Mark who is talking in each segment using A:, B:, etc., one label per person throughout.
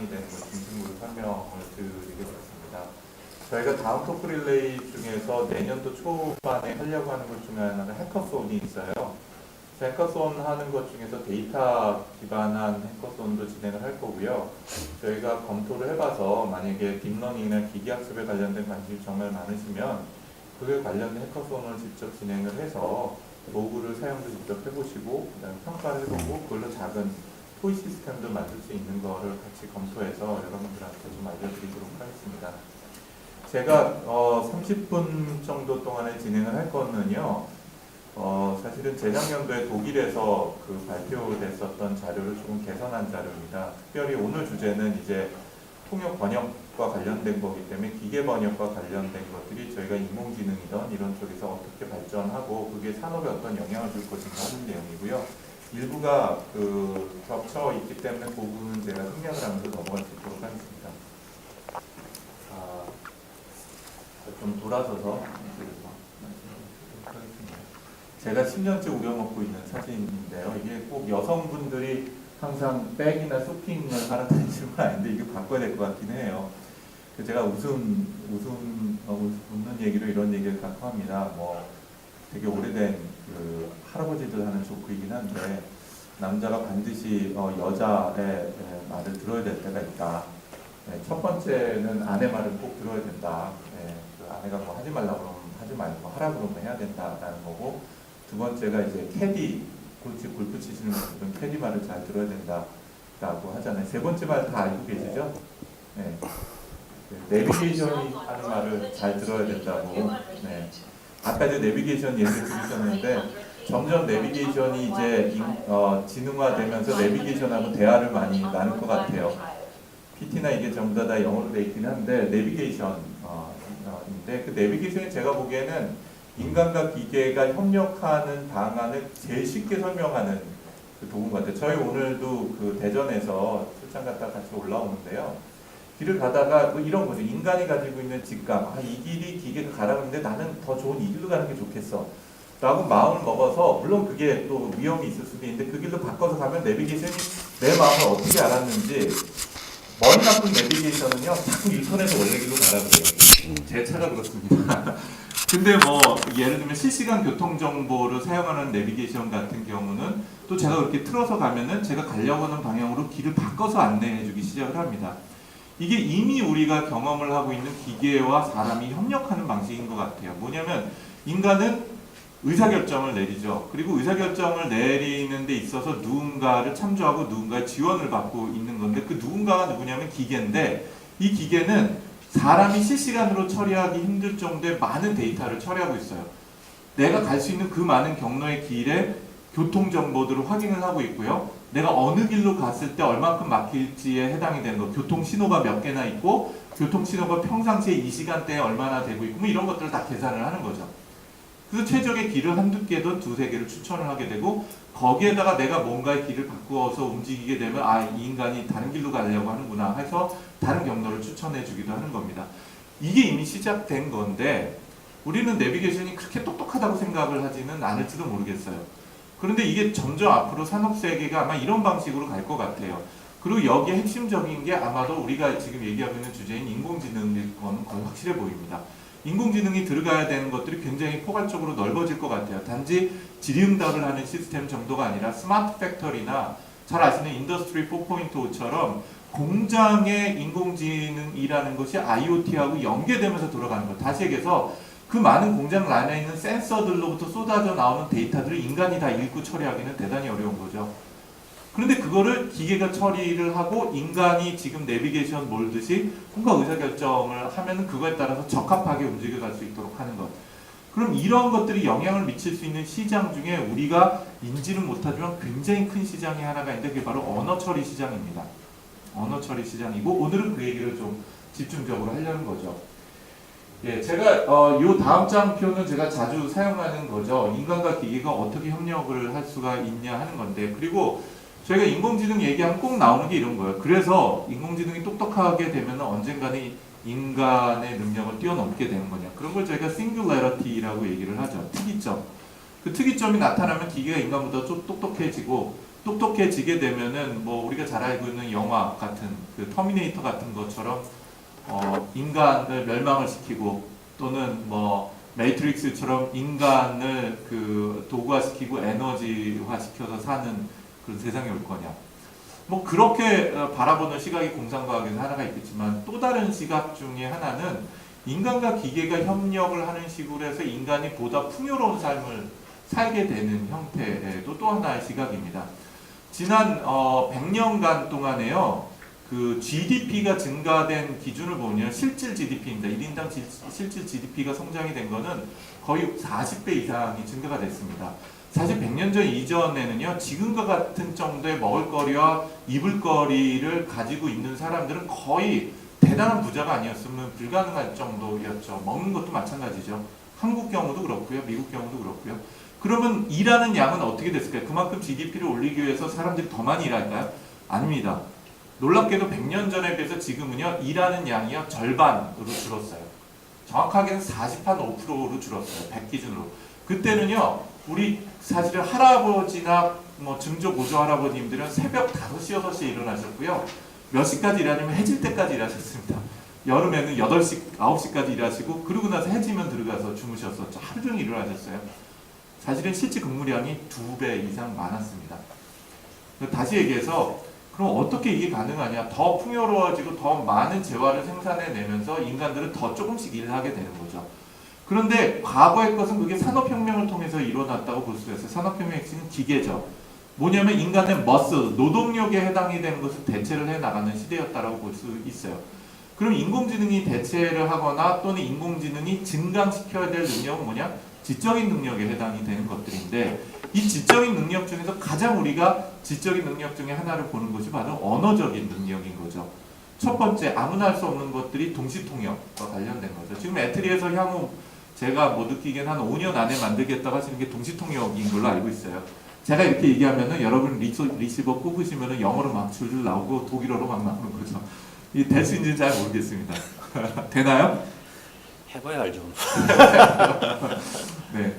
A: 되는 것 중심으로 설명을 드리게 되겠습니다. 저희가 다음 토크 릴레이 중에서 내년도 초반에 하려고 하는 것 중에 하나는 해커손이 있어요. 해커손 하는 것 중에서 데이터 기반한 해커손도 진행을 할 거고요. 저희가 검토를 해봐서 만약에 딥러닝이나 기계학습에 관련된 관심이 정말 많으시면 그에 관련된 해커손을 직접 진행을 해서 도구를 사용도 직접 해보시고 그다음에 평가를 해보고 그걸로 작은 토이 시스템도 만들 수 있는 거를 같이 검토해서 여러분들한테 좀 알려드리도록 하겠습니다. 제가 30분 정도 동안에 진행을 할 거는요. 사실은 재작년도에 독일에서 그 발표됐었던 자료를 조금 개선한 자료입니다. 특별히 오늘 주제는 이제 통역 번역과 관련된 거기 때문에 기계 번역과 관련된 것들이 저희가 인공지능이던 이런 쪽에서 어떻게 발전하고 그게 산업에 어떤 영향을 줄 것인가 하는 내용이고요. 일부가 겹쳐 있기 때문에 그 부분은 제가 생략을 하면서 넘어갈 수 있도록 하겠습니다. 좀 돌아서서 제가 10년째 우려먹고 있는 사진인데요. 이게 꼭 여성분들이 항상 백이나 쇼핑을 하러 다니시는 건 아닌데 이게 바꿔야 될 것 같긴 해요. 제가 웃는 얘기로 이런 얘기를 가끔 합니다. 뭐 되게 오래된 그 할아버지들 하는 조크이긴 한데 남자가 반드시 여자의 말을 들어야 될 때가 있다. 첫 번째는 아내 말을 꼭 들어야 된다. 그 아내가 뭐 하지 말라고 그러면 하지 말고 하라고 그러면 해야 된다라는 거고, 두 번째가 이제 캐디, 골프 치시는 분들은 캐디 말을 잘 들어야 된다라고 하잖아요. 세 번째 말 다 알고 계시죠? 네. 내비게이션이 하는 말을 잘 들어야 된다고. 네. 아까 이제 내비게이션 얘기를 드리셨는데 점점 내비게이션이 이제 지능화되면서 내비게이션하고 대화를 많이 나눌 것 같아요. PT나 이게 전부 다 영어로 돼 있긴 한데 내비게이션인데 그 내비게이션이 제가 보기에는 인간과 기계가 협력하는 방안을 제일 쉽게 설명하는 그 도구 같아요. 저희 오늘도 그 대전에서 출장 갔다 같이 올라오는데요. 길을 가다가 뭐 이런 거죠. 인간이 가지고 있는 직감, 이 길이 기계가 가라는데 나는 더 좋은 이 길로 가는 게 좋겠어 라고 마음을 먹어서, 물론 그게 또 위험이 있을 수도 있는데 그 길로 바꿔서 가면 내비게이션이 내 마음을 어떻게 알았는지, 머리 나쁜 내비게이션은요 자꾸 인터넷에 원래 길로 가라 그래요. 제 차가 그렇습니다. 근데 뭐 예를 들면 실시간 교통정보를 사용하는 내비게이션 같은 경우는 또 제가 그렇게 틀어서 가면은 제가 가려고 하는 방향으로 길을 바꿔서 안내해주기 시작을 합니다. 이게 이미 우리가 경험을 하고 있는 기계와 사람이 협력하는 방식인 것 같아요. 뭐냐면 인간은 의사결정을 내리죠. 그리고 의사결정을 내리는 데 있어서 누군가를 참조하고 누군가의 지원을 받고 있는 건데, 그 누군가가 누구냐면 기계인데, 이 기계는 사람이 실시간으로 처리하기 힘들 정도의 많은 데이터를 처리하고 있어요. 내가 갈 수 있는 그 많은 경로의 길에 교통정보들을 확인을 하고 있고요. 내가 어느 길로 갔을 때 얼마큼 막힐지에 해당이 되는 거, 교통신호가 몇 개나 있고 교통신호가 평상시에 이 시간대에 얼마나 되고 있고 뭐 이런 것들을 다 계산을 하는 거죠. 그래서 최적의 길을 한두 개든 두세 개를 추천을 하게 되고, 거기에다가 내가 뭔가의 길을 바꾸어서 움직이게 되면 이 인간이 다른 길로 가려고 하는구나 해서 다른 경로를 추천해 주기도 하는 겁니다. 이게 이미 시작된 건데 우리는 내비게이션이 그렇게 똑똑하다고 생각을 하지는 않을지도 모르겠어요. 그런데 이게 점점 앞으로 산업세계가 아마 이런 방식으로 갈 것 같아요. 그리고 여기에 핵심적인 게 아마도 우리가 지금 얘기하고 있는 주제인 인공지능일 거는 거의 확실해 보입니다. 인공지능이 들어가야 되는 것들이 굉장히 포괄적으로 넓어질 것 같아요. 단지 질의응답을 하는 시스템 정도가 아니라 스마트 팩터리나 잘 아시는 인더스트리 4.5처럼 공장의 인공지능이라는 것이 IoT하고 연계되면서 돌아가는 것. 다시 얘기해서 그 많은 공장 안에 있는 센서들로부터 쏟아져 나오는 데이터들을 인간이 다 읽고 처리하기는 대단히 어려운 거죠. 그런데 그거를 기계가 처리를 하고 인간이 지금 내비게이션 몰듯이 뭔가 의사결정을 하면 그거에 따라서 적합하게 움직여갈 수 있도록 하는 것. 그럼 이런 것들이 영향을 미칠 수 있는 시장 중에 우리가 인지는 못하지만 굉장히 큰 시장이 하나가 있는데 그게 바로 언어처리 시장입니다. 언어처리 시장이고 오늘은 그 얘기를 좀 집중적으로 하려는 거죠. 예, 제가 요 다음 장표는 제가 자주 사용하는 거죠. 인간과 기계가 어떻게 협력을 할 수가 있냐 하는 건데, 그리고 저희가 인공지능 얘기하면 꼭 나오는 게 이런 거예요. 그래서 인공지능이 똑똑하게 되면 언젠가는 인간의 능력을 뛰어넘게 되는 거냐. 그런 걸 저희가 singularity라고 얘기를 하죠. 특이점. 그 특이점이 나타나면 기계가 인간보다 좀 똑똑해지고, 똑똑해지게 되면은 뭐 우리가 잘 알고 있는 영화 같은 그 터미네이터 같은 것처럼 인간을 멸망을 시키고 또는 뭐 매트릭스처럼 인간을 그 도구화시키고 에너지화시켜서 사는 그런 세상이 올 거냐. 뭐 그렇게 바라보는 시각이 공상과학에서 하나가 있겠지만 또 다른 시각 중에 하나는 인간과 기계가 협력을 하는 식으로 해서 인간이 보다 풍요로운 삶을 살게 되는 형태도 또 하나의 시각입니다. 지난 100년간 동안에요. 그 GDP가 증가된 기준을 보면 실질 GDP입니다. 1인당 실질 GDP가 성장이 된 거는 거의 40배 이상이 증가가 됐습니다. 사실 100년 전 이전에는요, 지금과 같은 정도의 먹을거리와 입을거리를 가지고 있는 사람들은 거의 대단한 부자가 아니었으면 불가능할 정도였죠. 먹는 것도 마찬가지죠. 한국 경우도 그렇고요, 미국 경우도 그렇고요. 그러면 일하는 양은 어떻게 됐을까요? 그만큼 GDP를 올리기 위해서 사람들이 더 많이 일할까요? 아닙니다. 놀랍게도 100년 전에 비해서 지금은요, 일하는 양이요, 절반으로 줄었어요. 정확하게는 40.5%로 줄었어요. 100 기준으로. 그때는요, 우리 사실은 할아버지나 뭐 증조 고조 할아버님들은 새벽 5시, 6시에 일어나셨고요. 몇 시까지 일하냐면 해질 때까지 일하셨습니다. 여름에는 8시, 9시까지 일하시고 그러고 나서 해지면 들어가서 주무셨었죠. 하루 종일 일어나셨어요. 사실은 실제 근무량이 2배 이상 많았습니다. 다시 얘기해서 그럼 어떻게 이게 가능하냐? 더 풍요로워지고 더 많은 재화를 생산해내면서 인간들은 더 조금씩 일을 하게 되는 거죠. 그런데 과거의 것은 그게 산업혁명을 통해서 일어났다고 볼 수가 있어요. 산업혁명의 핵심은 기계죠. 뭐냐면 인간의 머슬, 노동력에 해당이 되는 것을 대체를 해나가는 시대였다고 볼 수 있어요. 그럼 인공지능이 대체를 하거나 또는 인공지능이 증강시켜야 될 능력은 뭐냐? 지적인 능력에 해당이 되는 것들인데 이 지적인 능력 중에서 가장 우리가 지적인 능력 중에 하나를 보는 것이 바로 언어적인 능력인 거죠. 첫 번째, 아무나 할 수 없는 것들이 동시통역과 관련된 거죠. 지금 애트리에서 향후 제가 뭐 느끼기엔 한 5년 안에 만들겠다고 하시는 게 동시통역인 걸로 알고 있어요. 제가 이렇게 얘기하면은 여러분 리시버 꼽으시면은 영어로 막 줄줄 나오고 독일어로 막 나오는 거죠. 이 될 수 있는지 잘 모르겠습니다. 되나요?
B: 해봐야 알죠.
A: 네.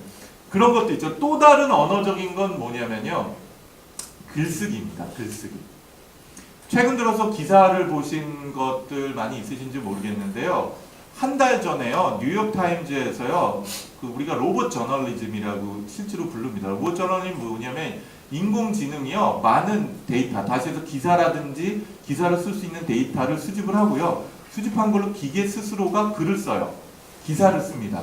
A: 그런 것도 있죠. 또 다른 언어적인 건 뭐냐면요. 글쓰기입니다. 글쓰기. 최근 들어서 기사를 보신 것들 많이 있으신지 모르겠는데요. 한 달 전에요. 뉴욕타임즈에서요. 그 우리가 로봇 저널리즘이라고 실제로 부릅니다. 로봇 저널리즘 뭐냐면 인공지능이요. 많은 데이터, 다시 해서 기사라든지 기사를 쓸 수 있는 데이터를 수집을 하고요. 수집한 걸로 기계 스스로가 글을 써요. 기사를 씁니다.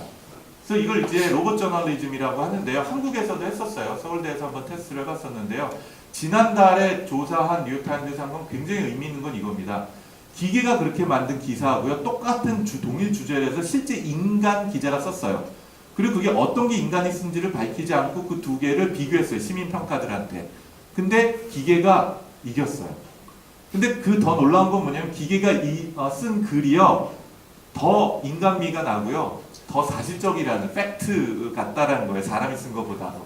A: 그래서 이걸 이제 로봇 저널리즘이라고 하는데요. 한국에서도 했었어요. 서울대에서 한번 테스트를 해봤었는데요. 지난달에 조사한 뉴욕타임즈에서 한 건 굉장히 의미 있는 건 이겁니다. 기계가 그렇게 만든 기사하고요. 똑같은 동일 주제를 해서 실제 인간 기자가 썼어요. 그리고 그게 어떤 게 인간이 쓴지를 밝히지 않고 그 두 개를 비교했어요. 시민평가들한테. 근데 기계가 이겼어요. 근데 그 더 놀라운 건 뭐냐면 기계가 쓴 글이요. 더 인간미가 나고요. 더 사실적이라는 팩트 같다라는 거예요. 사람이 쓴 것보다도.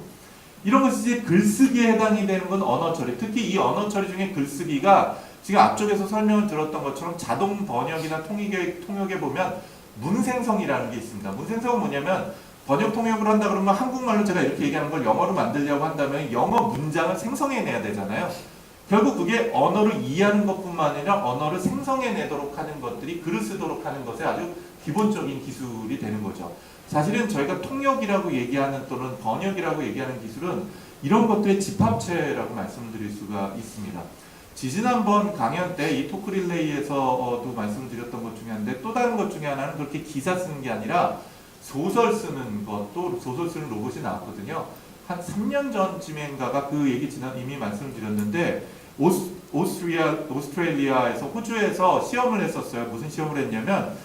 A: 이런 것이 이제 글쓰기에 해당이 되는 건 언어 처리. 특히 이 언어 처리 중에 글쓰기가 지금 앞쪽에서 설명을 들었던 것처럼 자동 번역이나 통역에 보면 문생성이라는 게 있습니다. 문생성은 뭐냐면 번역 통역을 한다 그러면 한국말로 제가 이렇게 얘기하는 걸 영어로 만들려고 한다면 영어 문장을 생성해내야 되잖아요. 결국 그게 언어를 이해하는 것뿐만 아니라 언어를 생성해내도록 하는 것들이 글을 쓰도록 하는 것에 아주 기본적인 기술이 되는 거죠. 사실은 저희가 통역이라고 얘기하는 또는 번역이라고 얘기하는 기술은 이런 것들의 집합체라고 말씀드릴 수가 있습니다. 지지난번 강연 때 이 토크 릴레이에서도 말씀드렸던 것 중에 하나인데 또 다른 것 중에 하나는 그렇게 기사 쓰는 게 아니라 소설 쓰는 것도 소설 쓰는 로봇이 나왔거든요. 한 3년 전쯤인가가 그 얘기 이미 말씀을 드렸는데 오스트레일리아에서 호주에서 시험을 했었어요. 무슨 시험을 했냐면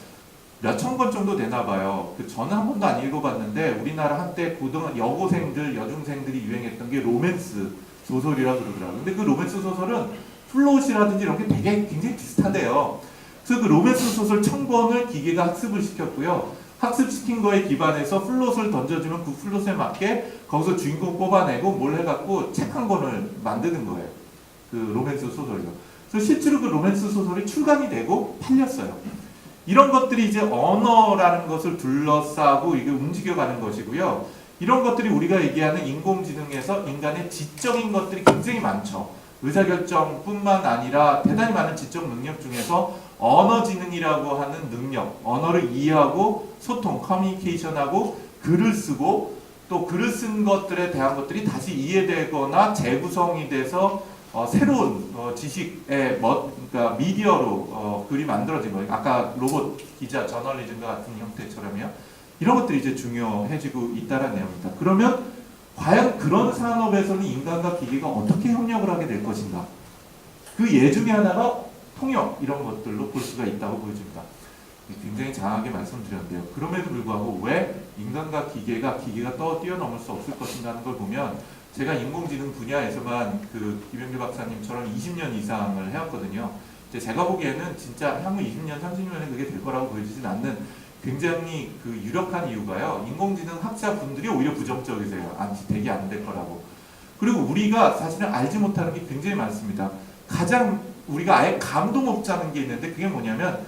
A: 몇천 권 정도 되나 봐요. 저는 한 번도 안 읽어봤는데 우리나라 한때 여고생들, 여중생들이 유행했던 게 로맨스 소설이라고 그러더라고요. 근데 그 로맨스 소설은 플롯이라든지 이런 게 되게 굉장히 비슷하대요. 그래서 그 로맨스 소설 1000권을 기계가 학습을 시켰고요. 학습시킨 거에 기반해서 플롯을 던져주면 그 플롯에 맞게 거기서 주인공 뽑아내고 뭘 해갖고 책 한 권을 만드는 거예요. 그 로맨스 소설이요. 그래서 실제로 그 로맨스 소설이 출간이 되고 팔렸어요. 이런 것들이 이제 언어라는 것을 둘러싸고 이게 움직여가는 것이고요. 이런 것들이 우리가 얘기하는 인공지능에서 인간의 지적인 것들이 굉장히 많죠. 의사결정뿐만 아니라 대단히 많은 지적 능력 중에서 언어지능이라고 하는 능력, 언어를 이해하고 소통, 커뮤니케이션하고 글을 쓰고 또 글을 쓴 것들에 대한 것들이 다시 이해되거나 재구성이 돼서 새로운 지식의 그러니까 미디어로 글이 만들어진 거예요. 아까 로봇 기자, 저널리즘과 같은 형태처럼요. 이런 것들이 이제 중요해지고 있다는 내용입니다. 그러면 과연 그런 산업에서는 인간과 기계가 어떻게 협력을 하게 될 것인가? 그 예 중에 하나가 통역 이런 것들로 볼 수가 있다고 보여집니다. 굉장히 장하게 말씀드렸는데요. 그럼에도 불구하고 왜 인간과 기계가 뛰어넘을 수 없을 것인가 하는 걸 보면 제가 인공지능 분야에서만 그 김영길 박사님처럼 20년 이상을 해왔거든요. 제가 보기에는 진짜 향후 20년, 30년에 그게 될 거라고 보여지진 않는 굉장히 그 유력한 이유가요. 인공지능 학자분들이 오히려 부정적이세요. 되게 안 될 거라고. 그리고 우리가 사실은 알지 못하는 게 굉장히 많습니다. 가장 우리가 아예 감도 못 잡는 게 있는데 그게 뭐냐면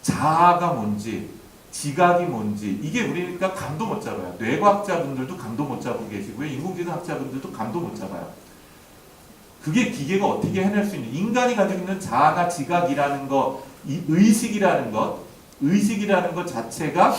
A: 자아가 뭔지, 지각이 뭔지 이게 우리가 감도 못 잡아요. 뇌과학자분들도 감도 못 잡고 계시고요. 인공지능 학자분들도 감도 못 잡아요. 그게 기계가 어떻게 해낼 수 있는 인간이 가지고 있는 자아나 지각이라는 것, 이 의식이라는 것 자체가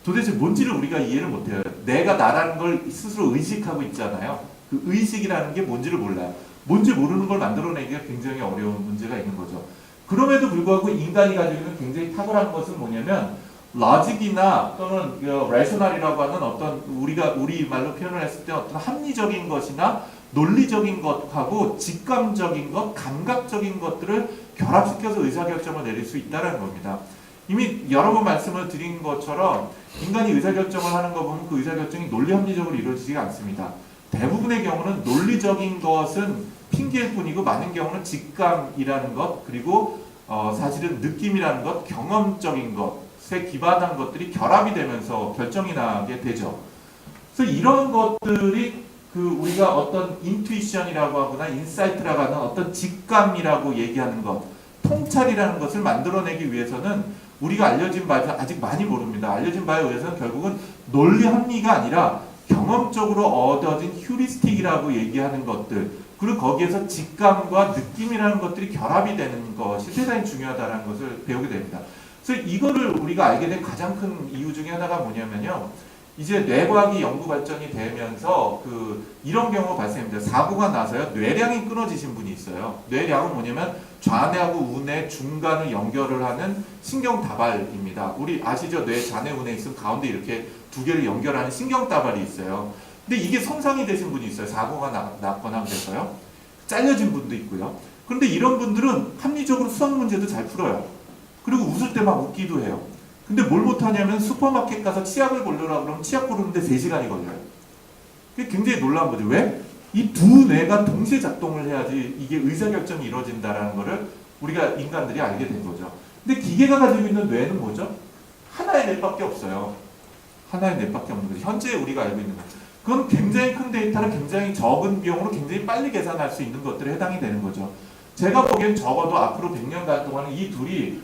A: 도대체 뭔지를 우리가 이해를 못해요. 내가 나라는 걸 스스로 의식하고 있잖아요. 그 의식이라는 게 뭔지를 몰라요. 뭔지 모르는 걸 만들어내기가 굉장히 어려운 문제가 있는 거죠. 그럼에도 불구하고 인간이 가지고 있는 굉장히 탁월한 것은 뭐냐면 로직이나 또는 레셔널이라고 하는 어떤 우리 말로 표현을 했을 때 어떤 합리적인 것이나 논리적인 것하고 직감적인 것, 감각적인 것들을 결합시켜서 의사결정을 내릴 수 있다는 겁니다. 이미 여러 번 말씀을 드린 것처럼 인간이 의사결정을 하는 거 보면 그 의사결정이 논리합리적으로 이루어지지가 않습니다. 대부분의 경우는 논리적인 것은 핑계일 뿐이고 많은 경우는 직감이라는 것 그리고 사실은 느낌이라는 것, 경험적인 것에 기반한 것들이 결합이 되면서 결정이 나게 되죠. 그래서 이런 것들이 우리가 어떤 인투이션이라고 하거나 인사이트라고 하는 어떤 직감이라고 얘기하는 것, 통찰이라는 것을 만들어내기 위해서는 우리가 알려진 바에서 아직 많이 모릅니다. 알려진 바에 의해서는 결국은 논리 합리가 아니라 경험적으로 얻어진 휴리스틱이라고 얘기하는 것들 그리고 거기에서 직감과 느낌이라는 것들이 결합이 되는 것이 대단히 중요하다는 것을 배우게 됩니다. 그래서 이거를 우리가 알게 된 가장 큰 이유 중에 하나가 뭐냐면요. 이제 뇌과학이 연구 발전이 되면서 이런 경우가 발생합니다. 사고가 나서요. 뇌량이 끊어지신 분이 있어요. 뇌량은 뭐냐면 좌뇌하고 우뇌 중간을 연결을 하는 신경다발입니다. 우리 아시죠? 뇌 좌뇌 우뇌 있으면 가운데 이렇게 두 개를 연결하는 신경다발이 있어요. 근데 이게 손상이 되신 분이 있어요. 사고가 났거나 그래서요. 잘려진 분도 있고요. 그런데 이런 분들은 합리적으로 수학 문제도 잘 풀어요. 그리고 웃을 때 막 웃기도 해요. 근데 뭘 못하냐면 슈퍼마켓 가서 치약을 고르라 그러면 치약 고르는데 3시간이 걸려요. 그게 굉장히 놀라운 거죠. 왜? 이 두 뇌가 동시에 작동을 해야지 이게 의사결정이 이루어진다는 거를 우리가 인간들이 알게 된 거죠. 근데 기계가 가지고 있는 뇌는 뭐죠? 하나의 뇌밖에 없어요. 하나의 뇌밖에 없는 거죠. 현재 우리가 알고 있는 거. 그건 굉장히 큰 데이터를 굉장히 적은 비용으로 굉장히 빨리 계산할 수 있는 것들에 해당이 되는 거죠. 제가 보기엔 적어도 앞으로 100년간 동안 이 둘이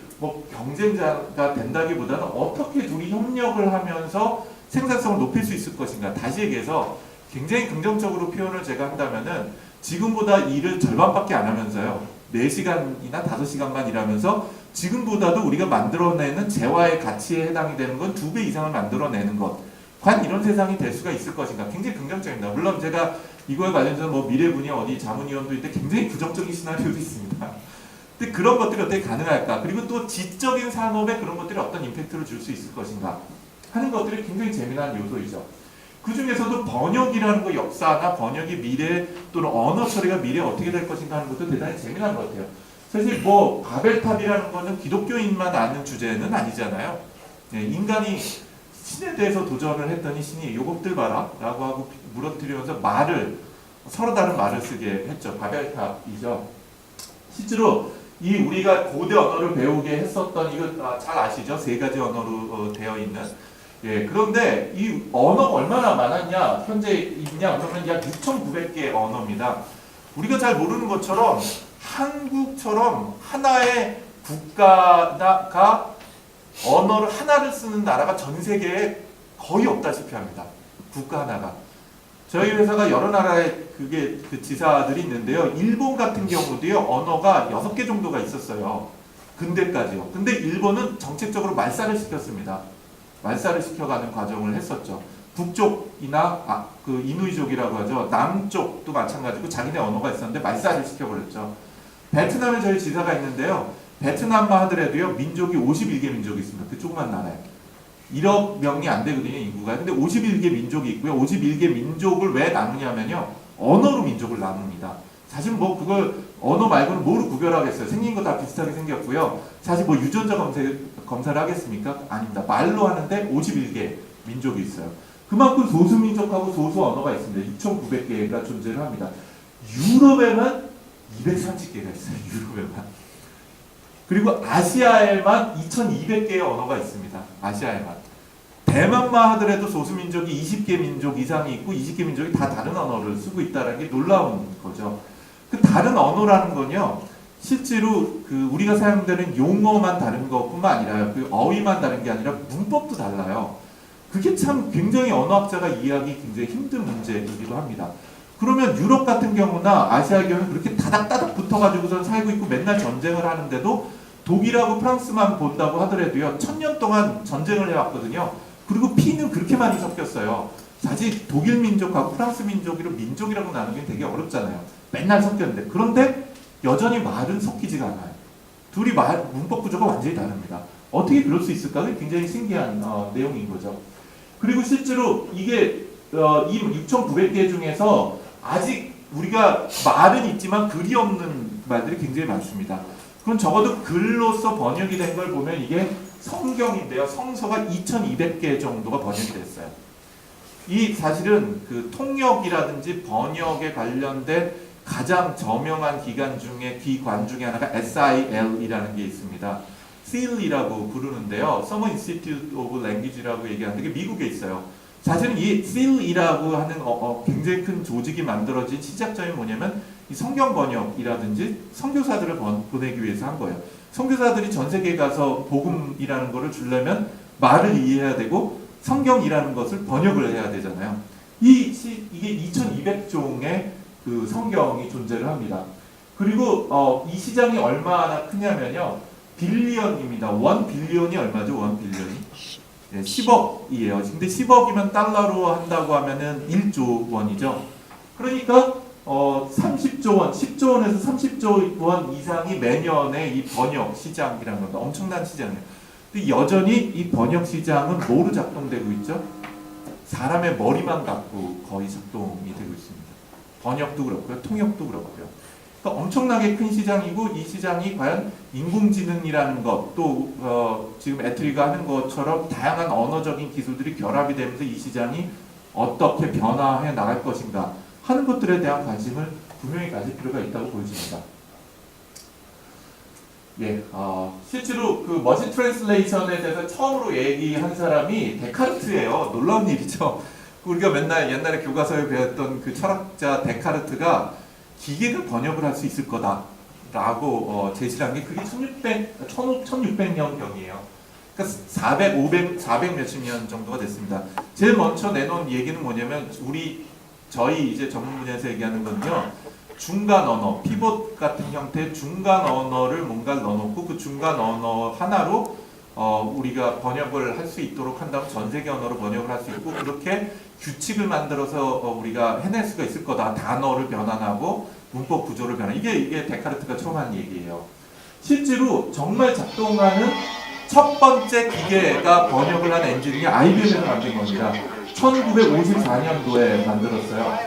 A: 경쟁자가 된다기보다는 어떻게 둘이 협력을 하면서 생산성을 높일 수 있을 것인가. 다시 얘기해서 굉장히 긍정적으로 표현을 제가 한다면은 지금보다 일을 절반밖에 안 하면서요. 4시간이나 5시간만 일하면서 지금보다도 우리가 만들어내는 재화의 가치에 해당이 되는 건 2배 이상을 만들어내는 것. 과연 이런 세상이 될 수가 있을 것인가. 굉장히 긍정적입니다. 물론 제가 이거에 관련해서 미래분야 어디 자문위원도 있는데 굉장히 부정적인 시나리오도 있습니다. 근데 그런 것들이 어떻게 가능할까? 그리고 또 지적인 산업에 그런 것들이 어떤 임팩트를 줄 수 있을 것인가 하는 것들이 굉장히 재미난 요소이죠. 그 중에서도 번역이라는 거 역사나 번역이 미래 또는 언어 처리가 미래에 어떻게 될 것인가 하는 것도 대단히 재미난 것 같아요. 사실 바벨탑이라는 거는 기독교인만 아는 주제는 아니잖아요. 인간이 신에 대해서 도전을 했더니 신이 요것들 봐라 라고 하고 물어뜨리면서 서로 다른 말을 쓰게 했죠. 바벨탑이죠. 실제로 우리가 고대 언어를 배우게 했었던 이거 잘 아시죠? 3가지 언어로 되어 있는. 그런데 이 언어가 얼마나 많았냐? 현재 있냐? 그러면 약 6,900개의 언어입니다. 우리가 잘 모르는 것처럼 한국처럼 하나의 국가가 언어를 하나를 쓰는 나라가 전 세계에 거의 없다시피 합니다. 국가 하나가. 저희 회사가 여러 나라의 그 지사들이 있는데요. 일본 같은 경우도요, 언어가 6개 정도가 있었어요. 근대까지요. 근데 일본은 정책적으로 말살을 시켰습니다. 말살을 시켜가는 과정을 했었죠. 북쪽이나 그 이누이족이라고 하죠. 남쪽도 마찬가지고 자기네 언어가 있었는데 말살을 시켜버렸죠. 베트남에 저희 지사가 있는데요. 베트남만 하더라도요, 민족이 51개 민족이 있습니다. 그 조그만 나라에. 1억 명이 안 되거든요, 인구가. 근데 51개 민족이 있고요. 51개 민족을 왜 나누냐면요. 언어로 민족을 나눕니다. 사실 뭐 그걸 언어 말고는 뭐로 구별하겠어요. 생긴 거 다 비슷하게 생겼고요. 사실 뭐 유전자 검사를 하겠습니까? 아닙니다. 말로 하는데 51개 민족이 있어요. 그만큼 소수민족하고 소수 언어가 있습니다. 6,900개가 존재를 합니다. 유럽에만 230개가 있어요. 유럽에만. 그리고 아시아에만 2,200개의 언어가 있습니다. 아시아에만. 대만만 하더라도 소수민족이 20개 민족 이상이 있고 20개 민족이 다 다른 언어를 쓰고 있다는 게 놀라운 거죠. 그 다른 언어라는 건요. 실제로 그 우리가 사용되는 용어만 다른 것뿐만 아니라 그 어휘만 다른 게 아니라 문법도 달라요. 그게 참 굉장히 언어학자가 이해하기 굉장히 힘든 문제이기도 합니다. 그러면 유럽 같은 경우나 아시아의 경우는 그렇게 다닥다닥 붙어가지고선 살고 있고 맨날 전쟁을 하는데도 독일하고 프랑스만 본다고 하더라도요. 1000년 동안 전쟁을 해왔거든요. 그리고 피는 그렇게 많이 섞였어요. 사실 독일 민족하고 프랑스 민족이라고 나누기는 되게 어렵잖아요. 맨날 섞였는데. 그런데 여전히 말은 섞이지가 않아요. 둘이 문법 구조가 완전히 다릅니다. 어떻게 그럴 수 있을까? 굉장히 신기한 내용인 거죠. 그리고 실제로 이게 이 6,900개 중에서 아직 우리가 말은 있지만 글이 없는 말들이 굉장히 많습니다. 그럼 적어도 글로서 번역이 된 걸 보면 이게 성경인데요. 성서가 2,200개 정도가 번역이 됐어요. 이 사실은 그 통역이라든지 번역에 관련된 가장 저명한 기관 중에 하나가 SIL이라는 게 있습니다. SIL이라고 부르는데요. Summer Institute of Language라고 얘기하는데 이게 미국에 있어요. 사실은 이 SIL이라고 하는 굉장히 큰 조직이 만들어진 시작점이 뭐냐면 이 성경 번역이라든지 선교사들을 보내기 위해서 한 거예요. 선교사들이 전 세계에 가서 복음이라는 것을 주려면 말을 이해해야 되고 성경이라는 것을 번역을 해야 되잖아요. 이게 2200종의 그 성경이 존재를 합니다. 그리고 이 시장이 얼마나 크냐면요. 빌리언입니다. 1 빌리언이 얼마죠? 1 빌리언이? 네, 10억이에요. 근데 10억이면 달러로 한다고 하면은 1조 원이죠. 그러니까 30조 원, 10조 원에서 30조 원 이상이 매년에 이 번역 시장이라는 겁니다. 엄청난 시장이에요. 근데 여전히 이 번역 시장은 뭐로 작동되고 있죠? 사람의 머리만 갖고 거의 작동이 되고 있습니다. 번역도 그렇고요. 통역도 그렇고요. 그러니까 엄청나게 큰 시장이고 이 시장이 과연 인공지능이라는 것, 또 지금 애트리가 하는 것처럼 다양한 언어적인 기술들이 결합이 되면서 이 시장이 어떻게 변화해 나갈 것인가 하는 것들에 대한 관심을 분명히 가질 필요가 있다고 보여집니다. 예, 실제로 그 머신 트랜슬레이션에 대해서 처음으로 얘기한 사람이 데카르트예요. 놀라운 일이죠. 우리가 맨날 옛날에 교과서에 배웠던 그 철학자 데카르트가 기계가 번역을 할 수 있을 거다라고 제시를 한 게 그게 1600년 경이에요. 그러니까 400 몇십 년 정도가 됐습니다. 제일 먼저 내놓은 얘기는 뭐냐면 저희 이제 전문 분야에서 얘기하는 건요. 중간 언어, 피봇 같은 형태의 중간 언어를 뭔가를 넣어놓고 그 중간 언어 하나로 우리가 번역을 할 수 있도록 한다면 전 세계 언어로 번역을 할 수 있고 그렇게 규칙을 만들어서 우리가 해낼 수가 있을 거다. 단어를 변환하고 문법 구조를 변환. 이게 데카르트가 처음 한 얘기예요. 실제로 정말 작동하는 첫 번째 기계가 번역을 한 엔진이 IBM에서 만든 겁니다. 1954년도에 만들었어요.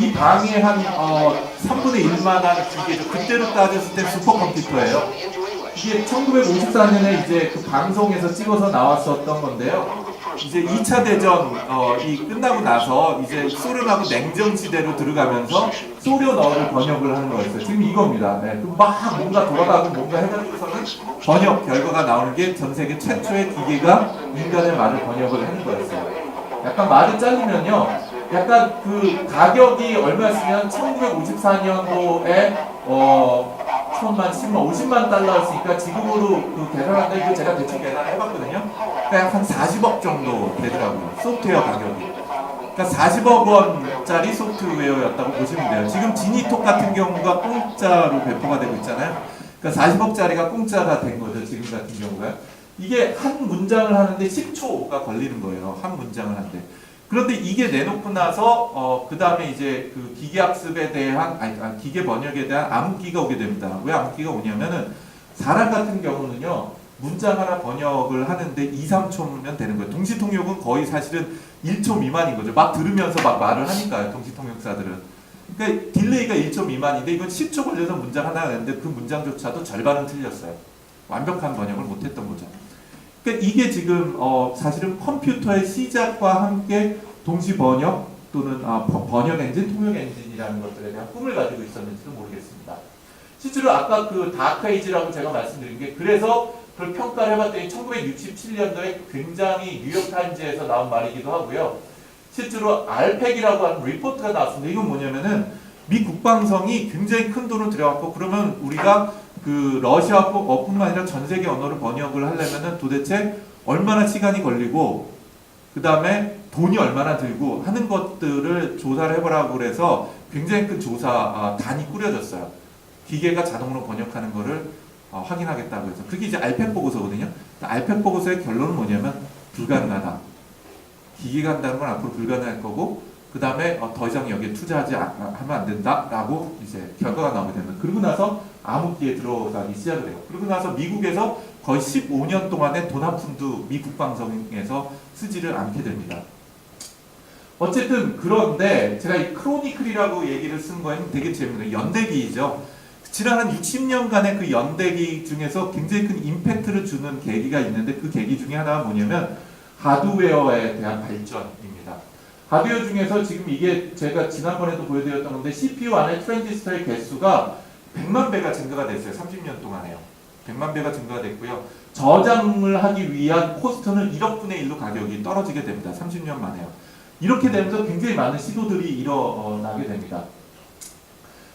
A: 이 방에 한 3분의 1만한 기계죠. 그때로 따졌을 때 슈퍼컴퓨터예요. 이게 1954년에 이제 그 방송에서 찍어서 나왔었던 건데요. 이제 2차 대전이 끝나고 나서 이제 소련하고 냉전 시대로 들어가면서 소련어를 번역을 하는 거였어요. 지금 이겁니다. 네, 막 뭔가 돌아가고 뭔가 해가지고서는 번역 결과가 나오는 게 전 세계 최초의 기계가 인간의 말을 번역을 하는 거였어요. 약간 말이 잘리면요. 약간 그 가격이 얼마였으면 1954년도에 1000만, 10만, 50만 달러였으니까 지금으로 그 계산한다 이거 제가 대충 계산을 해봤거든요. 그러니까 한 40억 정도 되더라고요. 소프트웨어 가격이. 그러니까 40억 원짜리 소프트웨어였다고 보시면 돼요. 지금 지니톡 같은 경우가 공짜로 배포가 되고 있잖아요. 그러니까 40억짜리가 공짜가 된 거죠. 지금 같은 경우가. 이게 한 문장을 하는데 10초가 걸리는 거예요. 한 문장을 하는데. 그런데 이게 내놓고 나서 그 다음에 이제 그 기계학습에 대한 기계 번역에 대한 암흑기가 오게 됩니다. 왜 암흑기가 오냐면은 사람 같은 경우는요. 문장 하나 번역을 하는데 2, 3초면 되는 거예요. 동시통역은 거의 사실은 1초 미만인 거죠. 막 들으면서 막 말을 하니까요. 동시통역사들은. 그러니까 딜레이가 1초 미만인데 이건 10초 걸려서 문장 하나가 되는데 그 문장조차도 절반은 틀렸어요. 완벽한 번역을 못했던 거죠. 그러니까 이게 지금 사실은 컴퓨터의 시작과 함께 동시 번역 또는 번역 엔진, 통역 엔진이라는 것들에 대한 꿈을 가지고 있었는지도 모르겠습니다. 실제로 아까 그 다크에이지라고 제가 말씀드린 게 그래서 그걸 평가를 해봤더니 1967년도에 굉장히 뉴욕타임즈에서 나온 말이기도 하고요. 실제로 알팩이라고 하는 리포트가 나왔습니다. 이건 뭐냐면은 미 국방성이 굉장히 큰 돈을 들여갖고 그러면 우리가 그 러시아어뿐만 아니라 전 세계 언어를 번역을 하려면은 도대체 얼마나 시간이 걸리고 그 다음에 돈이 얼마나 들고 하는 것들을 조사를 해보라고 그래서 굉장히 큰 조사단이 꾸려졌어요. 기계가 자동으로 번역하는 거를 확인하겠다고 해서 그게 이제 알팩 보고서거든요. 알팩 보고서의 결론은 뭐냐면 불가능하다. 기계가 한다는 건 앞으로 불가능할 거고 그 다음에 더 이상 여기에 투자하지 하면 안 된다라고 이제 결과가 나오게 됩니다. 그러고 나서 암흑기에 들어가기 시작을 해요. 그러고 나서 미국에서 거의 15년 동안의 돈 한 푼도 미 국방성에서 쓰지를 않게 됩니다. 어쨌든 그런데 제가 이 크로니클이라고 얘기를 쓴 거에는 되게 재밌는 연대기이죠. 지난 한 60년간의 그 연대기 중에서 굉장히 큰 임팩트를 주는 계기가 있는데 그 계기 중에 하나가 뭐냐면 하드웨어에 대한 발전입니다. 하드웨어 중에서 지금 이게 제가 지난번에도 보여드렸던 건데 CPU 안에 트랜지스터의 개수가 100만 배가 증가가 됐어요. 30년 동안에요. 100만 배가 증가가 됐고요. 저장을 하기 위한 코스트는 1억 분의 1로 가격이 떨어지게 됩니다. 30년 만에요. 이렇게 되면서 굉장히 많은 시도들이 일어나게 됩니다.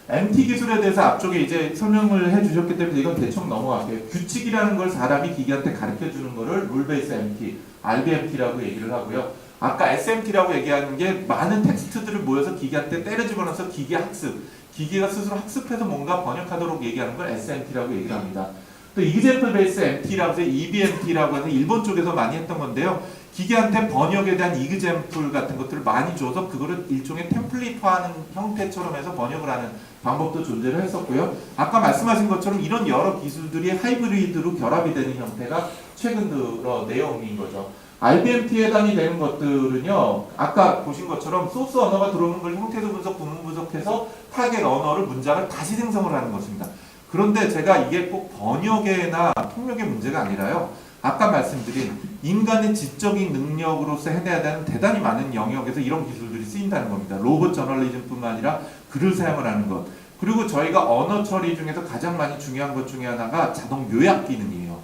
A: MT 기술에 대해서 앞쪽에 이제 설명을 해주셨기 때문에 이건 대충 넘어갈게요. 규칙이라는 걸 사람이 기계한테 가르쳐 주는 거를 룰 베이스 MT, RBMT라고 얘기를 하고요. 아까 SMT라고 얘기하는 게 많은 텍스트들을 모여서 기계한테 때려 집어넣어서 기계 학습, 기계가 스스로 학습해서 뭔가 번역하도록 얘기하는 걸 SMT라고 얘기를 합니다. 또 example based MT라고 해서 EBMT라고 해서 일본 쪽에서 많이 했던 건데요. 기계한테 번역에 대한 example 같은 것들을 많이 줘서 그거를 일종의 템플릿화하는 형태처럼 해서 번역을 하는 방법도 존재를 했었고요. 아까 말씀하신 것처럼 이런 여러 기술들이 하이브리드로 결합이 되는 형태가 최근 들어 내용인 거죠. RBMT에 해당이 되는 것들은요. 아까 보신 것처럼 소스 언어가 들어오는 걸 형태도 분석, 구문 분석해서 타겟 언어를 문장을 다시 생성을 하는 것입니다. 그런데 제가 이게 꼭 번역에나 통역의 문제가 아니라요. 아까 말씀드린 인간의 지적인 능력으로서 해내야 되는 대단히 많은 영역에서 이런 기술들이 쓰인다는 겁니다. 로봇 저널리즘뿐만 아니라 글을 사용을 하는 것. 그리고 저희가 언어 처리 중에서 가장 많이 중요한 것 중에 하나가 자동 요약 기능이에요.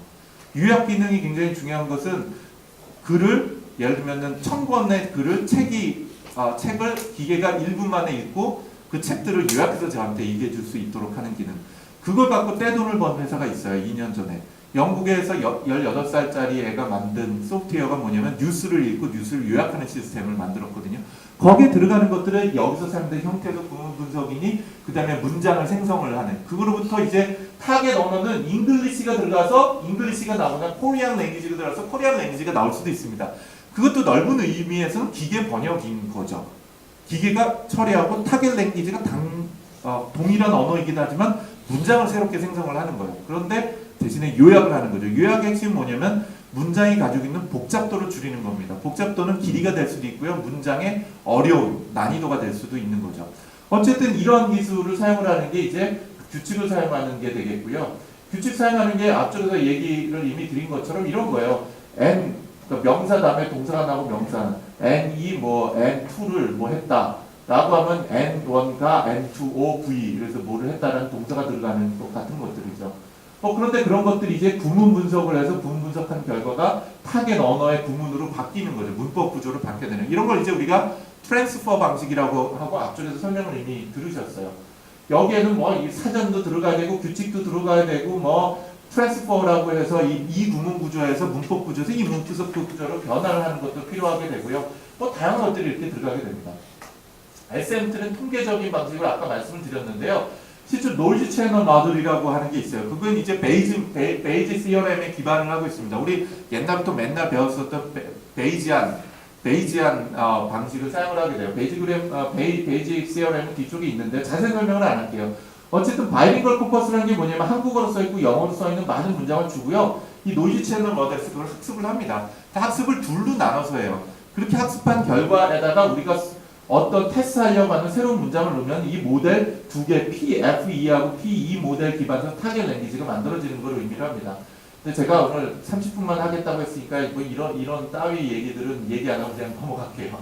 A: 요약 기능이 굉장히 중요한 것은 글을 예를 들면 1000권의 글을 책을 기계가 1분 만에 읽고 그 책들을 요약해서 저한테 얘기해 줄 수 있도록 하는 기능. 그걸 갖고 떼돈을 번 회사가 있어요. 2년 전에. 영국에서 18살짜리 애가 만든 소프트웨어가 뭐냐면 뉴스를 읽고 뉴스를 요약하는 시스템을 만들었거든요. 거기에 들어가는 것들은 여기서 사용된 형태도 구문 분석이니 그 다음에 문장을 생성을 하는 그거로부터 이제 타겟 언어는 잉글리시가 들어가서 잉글리시가 나오면 코리안 랭귀지가 들어가서 코리안 랭귀지가 나올 수도 있습니다. 그것도 넓은 의미에서는 기계 번역인 거죠. 기계가 처리하고 타겟 랭귀지가 동일한 언어이긴 하지만 문장을 새롭게 생성을 하는 거예요. 그런데 대신에 요약을 하는 거죠. 요약의 핵심은 뭐냐면 문장이 가지고 있는 복잡도를 줄이는 겁니다. 복잡도는 길이가 될 수도 있고요. 문장의 어려움, 난이도가 될 수도 있는 거죠. 어쨌든 이러한 기술을 사용을 하는 게 이제 규칙을 사용하는 게 되겠고요. 규칙 사용하는 게 앞쪽에서 얘기를 이미 드린 것처럼 이런 거예요. N, 그러니까 명사 다음에 동사가 나오고 명사 N2 N2를 했다 라고 하면 N1가 N2O V 그래서 뭐를 했다라는 동사가 들어가는 것 같은 것들이죠. 그런데 그런 것들이 이제 구문 분석을 해서 구문 분석한 결과가 타겟 언어의 구문으로 바뀌는 거죠. 문법 구조를 바뀌게 되는. 이런 걸 이제 우리가 트랜스퍼 방식이라고 하고 앞쪽에서 설명을 이미 들으셨어요. 여기에는 이 사전도 들어가야 되고 규칙도 들어가야 되고 트랜스퍼라고 해서 이 구문 구조에서 문법 구조에서 이 문법 구조로 변화를 하는 것도 필요하게 되고요. 또 다양한 것들이 이렇게 들어가게 됩니다. SMT는 통계적인 방식으로 아까 말씀을 드렸는데요. 실제 노이즈 채널 모델이라고 하는 게 있어요. 그건 이제 베이지 시어렘에 기반을 하고 있습니다. 우리 옛날부터 맨날 배웠었던 베이지안 방식을 사용을 하게 돼요. 베이지 시어렘은 뒤쪽에 있는데 자세히 설명을 안 할게요. 어쨌든 바이링걸 코퍼스라는 게 뭐냐면 한국어로 써있고 영어로 써있는 많은 문장을 주고요. 이 노이즈 채널 모델에서 그걸 학습을 합니다. 다 학습을 둘로 나눠서 해요. 그렇게 학습한 결과에다가 우리가 어떤 테스트하려고 하는 새로운 문장을 넣으면 이 모델 두 개 PFE하고 PE 모델 기반에서 타겟 랭귀지가 만들어지는 걸 의미를 합니다. 근데 제가 오늘 30분만 하겠다고 했으니까 뭐 이런 따위 얘기들은 얘기 안 하고 그냥 넘어갈게요.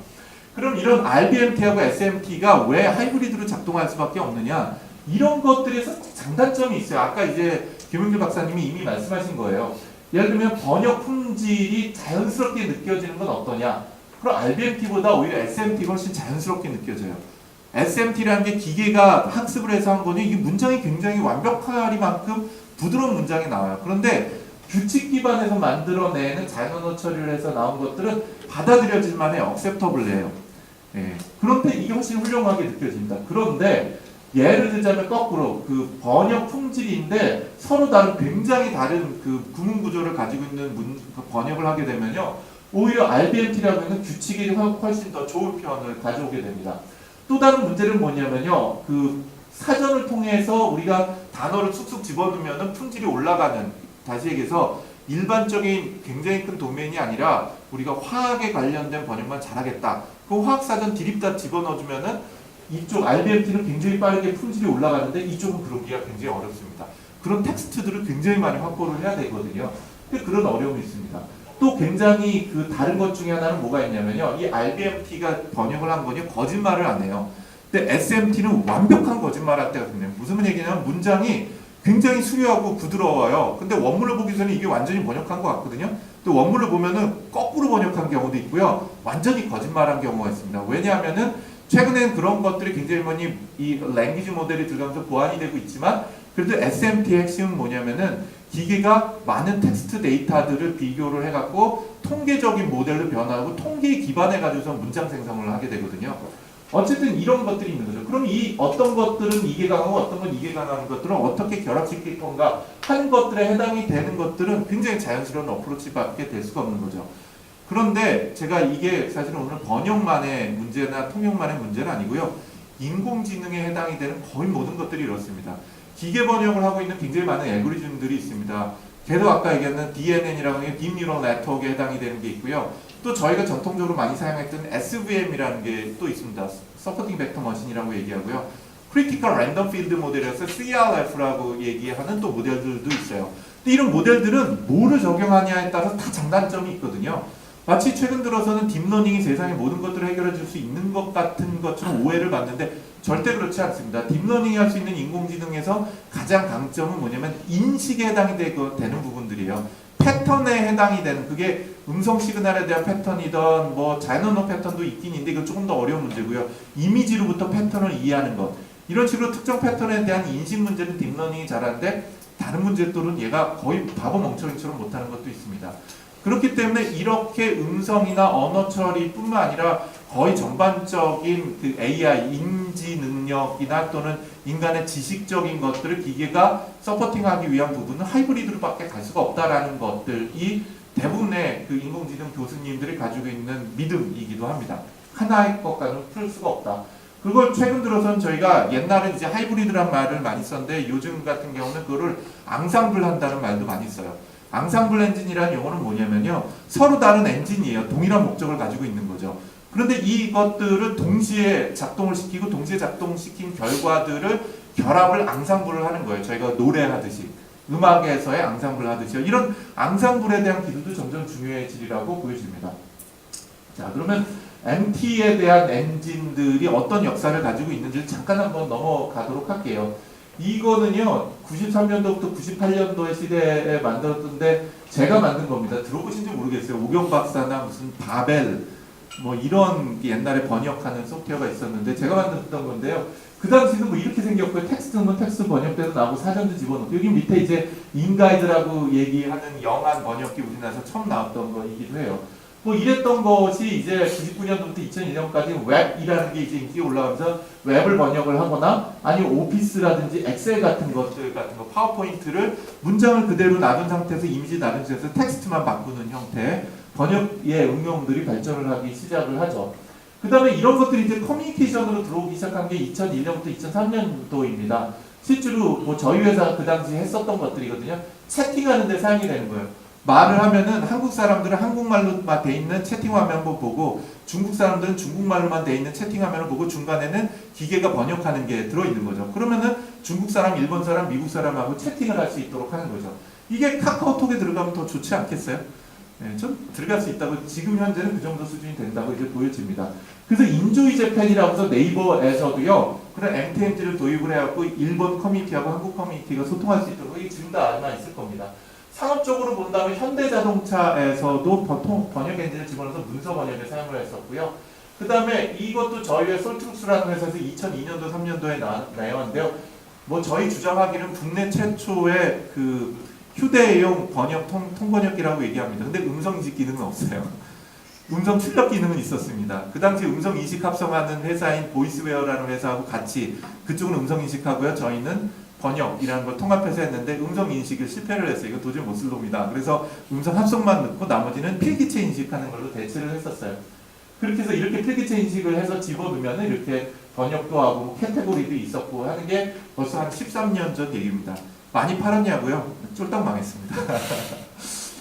A: 그럼 이런 RBMT하고 SMT가 왜 하이브리드로 작동할 수밖에 없느냐? 이런 것들에서 장단점이 있어요. 아까 이제 김용길 박사님이 이미 말씀하신 거예요. 예를 들면 번역 품질이 자연스럽게 느껴지는 건 어떠냐? 그럼 RBMT보다 오히려 SMT가 훨씬 자연스럽게 느껴져요. SMT라는 게 기계가 학습을 해서 한 거니 이 문장이 굉장히 완벽하리만큼 부드러운 문장이 나와요. 그런데 규칙 기반에서 만들어내는 자연언어 처리를 해서 나온 것들은 받아들여질만 해요. acceptable해요. 예. 그런데 이게 훨씬 훌륭하게 느껴집니다. 그런데 예를 들자면 거꾸로 그 번역 품질인데 서로 다른 굉장히 다른 그 구문 구조를 가지고 있는 그 번역을 하게 되면요. 오히려 RBMT라고 하는 규칙이 훨씬 더 좋은 표현을 가져오게 됩니다. 또 다른 문제는 뭐냐면요. 그 사전을 통해서 우리가 단어를 쑥쑥 집어넣으면 품질이 올라가는, 다시 얘기해서 일반적인 굉장히 큰 도메인이 아니라 우리가 화학에 관련된 번역만 잘하겠다. 그 화학사전 디립다 집어넣어주면은 이쪽 RBMT는 굉장히 빠르게 품질이 올라가는데 이쪽은 그러기가 굉장히 어렵습니다. 그런 텍스트들을 굉장히 많이 확보를 해야 되거든요. 그런 어려움이 있습니다. 또 굉장히 그 다른 것 중에 하나는 뭐가 있냐면요. 이 RBMT가 번역을 한 거니 거짓말을 안 해요. 근데 SMT는 완벽한 거짓말을 할 때가 있네요. 무슨 얘기냐면 문장이 굉장히 수려하고 부드러워요. 근데 원문을 보기 전에 이게 완전히 번역한 것 같거든요. 또 원문을 보면은 거꾸로 번역한 경우도 있고요. 완전히 거짓말한 경우가 있습니다. 왜냐하면은 최근에는 그런 것들이 굉장히 많이 이 랭귀지 모델이 들어가면서 보완이 되고 있지만 그래도 SMT의 핵심은 뭐냐면은 기계가 많은 텍스트 데이터들을 비교를 해갖고 통계적인 모델로 변화하고 통계에 기반해 가지고서 문장 생성을 하게 되거든요. 어쨌든 이런 것들이 있는 거죠. 그럼 이 어떤 것들은 이게 강하고 어떤 건 이게 강한 것들은 어떻게 결합시킬 건가 하는 것들에 해당이 되는 것들은 굉장히 자연스러운 어프로치밖에 될 수가 없는 거죠. 그런데 제가 이게 사실은 오늘 번역만의 문제나 통역만의 문제는 아니고요. 인공지능에 해당이 되는 거의 모든 것들이 이렇습니다. 기계 번역을 하고 있는 굉장히 많은 알고리즘들이 있습니다. 걔도 아까 얘기했는 DNN이라고 하는 딥 뉴럴 네트워크에 해당이 되는 게 있고요. 또 저희가 전통적으로 많이 사용했던 SVM이라는 게 또 있습니다. 서포팅 벡터 머신이라고 얘기하고요. 크리티컬 랜덤 필드 모델에서 CRF라고 얘기하는 또 모델들도 있어요. 근데 이런 모델들은 뭐를 적용하냐에 따라서 다 장단점이 있거든요. 마치 최근 들어서는 딥러닝이 세상의 모든 것들을 해결해 줄 수 있는 것 같은 것처럼 오해를 받는데 절대 그렇지 않습니다. 딥러닝이 할 수 있는 인공지능에서 가장 강점은 뭐냐면 인식에 해당이 되는 부분들이에요. 패턴에 해당이 되는, 그게 음성 시그널에 대한 패턴이든 뭐 자연언어 패턴도 있긴 있는데 이건 조금 더 어려운 문제고요. 이미지로부터 패턴을 이해하는 것, 이런 식으로 특정 패턴에 대한 인식 문제는 딥러닝이 잘하는데 다른 문제들은 얘가 거의 바보 멍청이처럼 못하는 것도 있습니다. 그렇기 때문에 이렇게 음성이나 언어 처리뿐만 아니라 거의 전반적인 그 AI 인지 능력이나 또는 인간의 지식적인 것들을 기계가 서포팅하기 위한 부분은 하이브리드로밖에 갈 수가 없다라는 것들이 대부분의 그 인공지능 교수님들이 가지고 있는 믿음이기도 합니다. 하나의 것과는 풀 수가 없다. 그걸 최근 들어서는 저희가 옛날에 이제 하이브리드란 말을 많이 썼는데 요즘 같은 경우는 그거를 앙상블 한다는 말도 많이 써요. 앙상블 엔진이라는 용어는 뭐냐면요. 서로 다른 엔진이에요. 동일한 목적을 가지고 있는 거죠. 그런데 이것들을 동시에 작동을 시키고 동시에 작동시킨 결과들을 결합을 앙상블을 하는 거예요. 저희가 노래하듯이. 음악에서의 앙상블 하듯이요. 이런 앙상블에 대한 기술도 점점 중요해지리라고 보여집니다. 자, 그러면 MT에 대한 엔진들이 어떤 역사를 가지고 있는지를 잠깐 한번 넘어가도록 할게요. 이거는요 93년도부터 98년도의 시대에 만들었던데 제가 만든 겁니다. 들어보신지 모르겠어요. 오경 박사나 무슨 바벨 뭐 이런 옛날에 번역하는 소프트웨어가 있었는데 제가 만들었던 건데요. 그 당시는 뭐 이렇게 생겼고요. 텍스트는 텍스트 번역돼서 나오고 사전도 집어넣고 여기 밑에 이제 인가이드라고 얘기하는 영한 번역기 우리나라에서 처음 나왔던 거이기도 해요. 뭐 이랬던 것이 이제 99년도부터 2001년까지 웹이라는 게 이제 인기가 올라가면서 웹을 번역을 하거나 아니면 오피스라든지 엑셀 같은 것들 같은 거 파워포인트를 문장을 그대로 놔둔 상태에서 이미지 놔둔 상태에서 텍스트만 바꾸는 형태 번역의 응용들이 발전을 하기 시작을 하죠. 그 다음에 이런 것들이 이제 커뮤니케이션으로 들어오기 시작한 게 2001년부터 2003년도입니다. 실제로 뭐 저희 회사 그 당시 했었던 것들이거든요. 채팅하는 데 사용이 되는 거예요. 말을 하면은 한국 사람들은 한국말로만 돼 있는 채팅 화면 보고 중국 사람들은 중국말로만 돼 있는 채팅 화면을 보고 중간에는 기계가 번역하는 게 들어있는 거죠. 그러면은 중국 사람, 일본 사람, 미국 사람하고 채팅을 할 수 있도록 하는 거죠. 이게 카카오톡에 들어가면 더 좋지 않겠어요? 네, 좀 들어갈 수 있다고 지금 현재는 그 정도 수준이 된다고 이제 보여집니다. 그래서 인조이 재팬이라고 해서 네이버에서도요 그런 MTMG를 도입을 해갖고 일본 커뮤니티하고 한국 커뮤니티가 소통할 수 있도록 이게 지금 다 아마 있을 겁니다. 산업적으로 본다면 현대자동차에서도 보통 번역 엔진을 집어넣어서 문서 번역에 사용을 했었고요. 그 다음에 이것도 저희의 솔트룩스라는 회사에서 2002년도 3년도에 나왔는데요. 뭐 저희 주장하기는 국내 최초의 그 휴대용 번역 통번역기라고 얘기합니다. 근데 음성 인식 기능은 없어요. 음성 출력 기능은 있었습니다. 그 당시 음성 인식 합성하는 회사인 보이스웨어라는 회사하고 같이 그쪽은 음성 인식하고요. 저희는 번역이라는 걸 통합해서 했는데 음성 인식을 실패를 했어요. 이거 도저히 못 쓸 놈이다. 그래서 음성 합성만 넣고 나머지는 필기체 인식하는 걸로 대체를 했었어요. 그렇게 해서 이렇게 필기체 인식을 해서 집어넣으면 이렇게 번역도 하고 캐테고리도 있었고 하는 게 벌써 한 13년 전 얘기입니다. 많이 팔았냐고요? 쫄딱 망했습니다.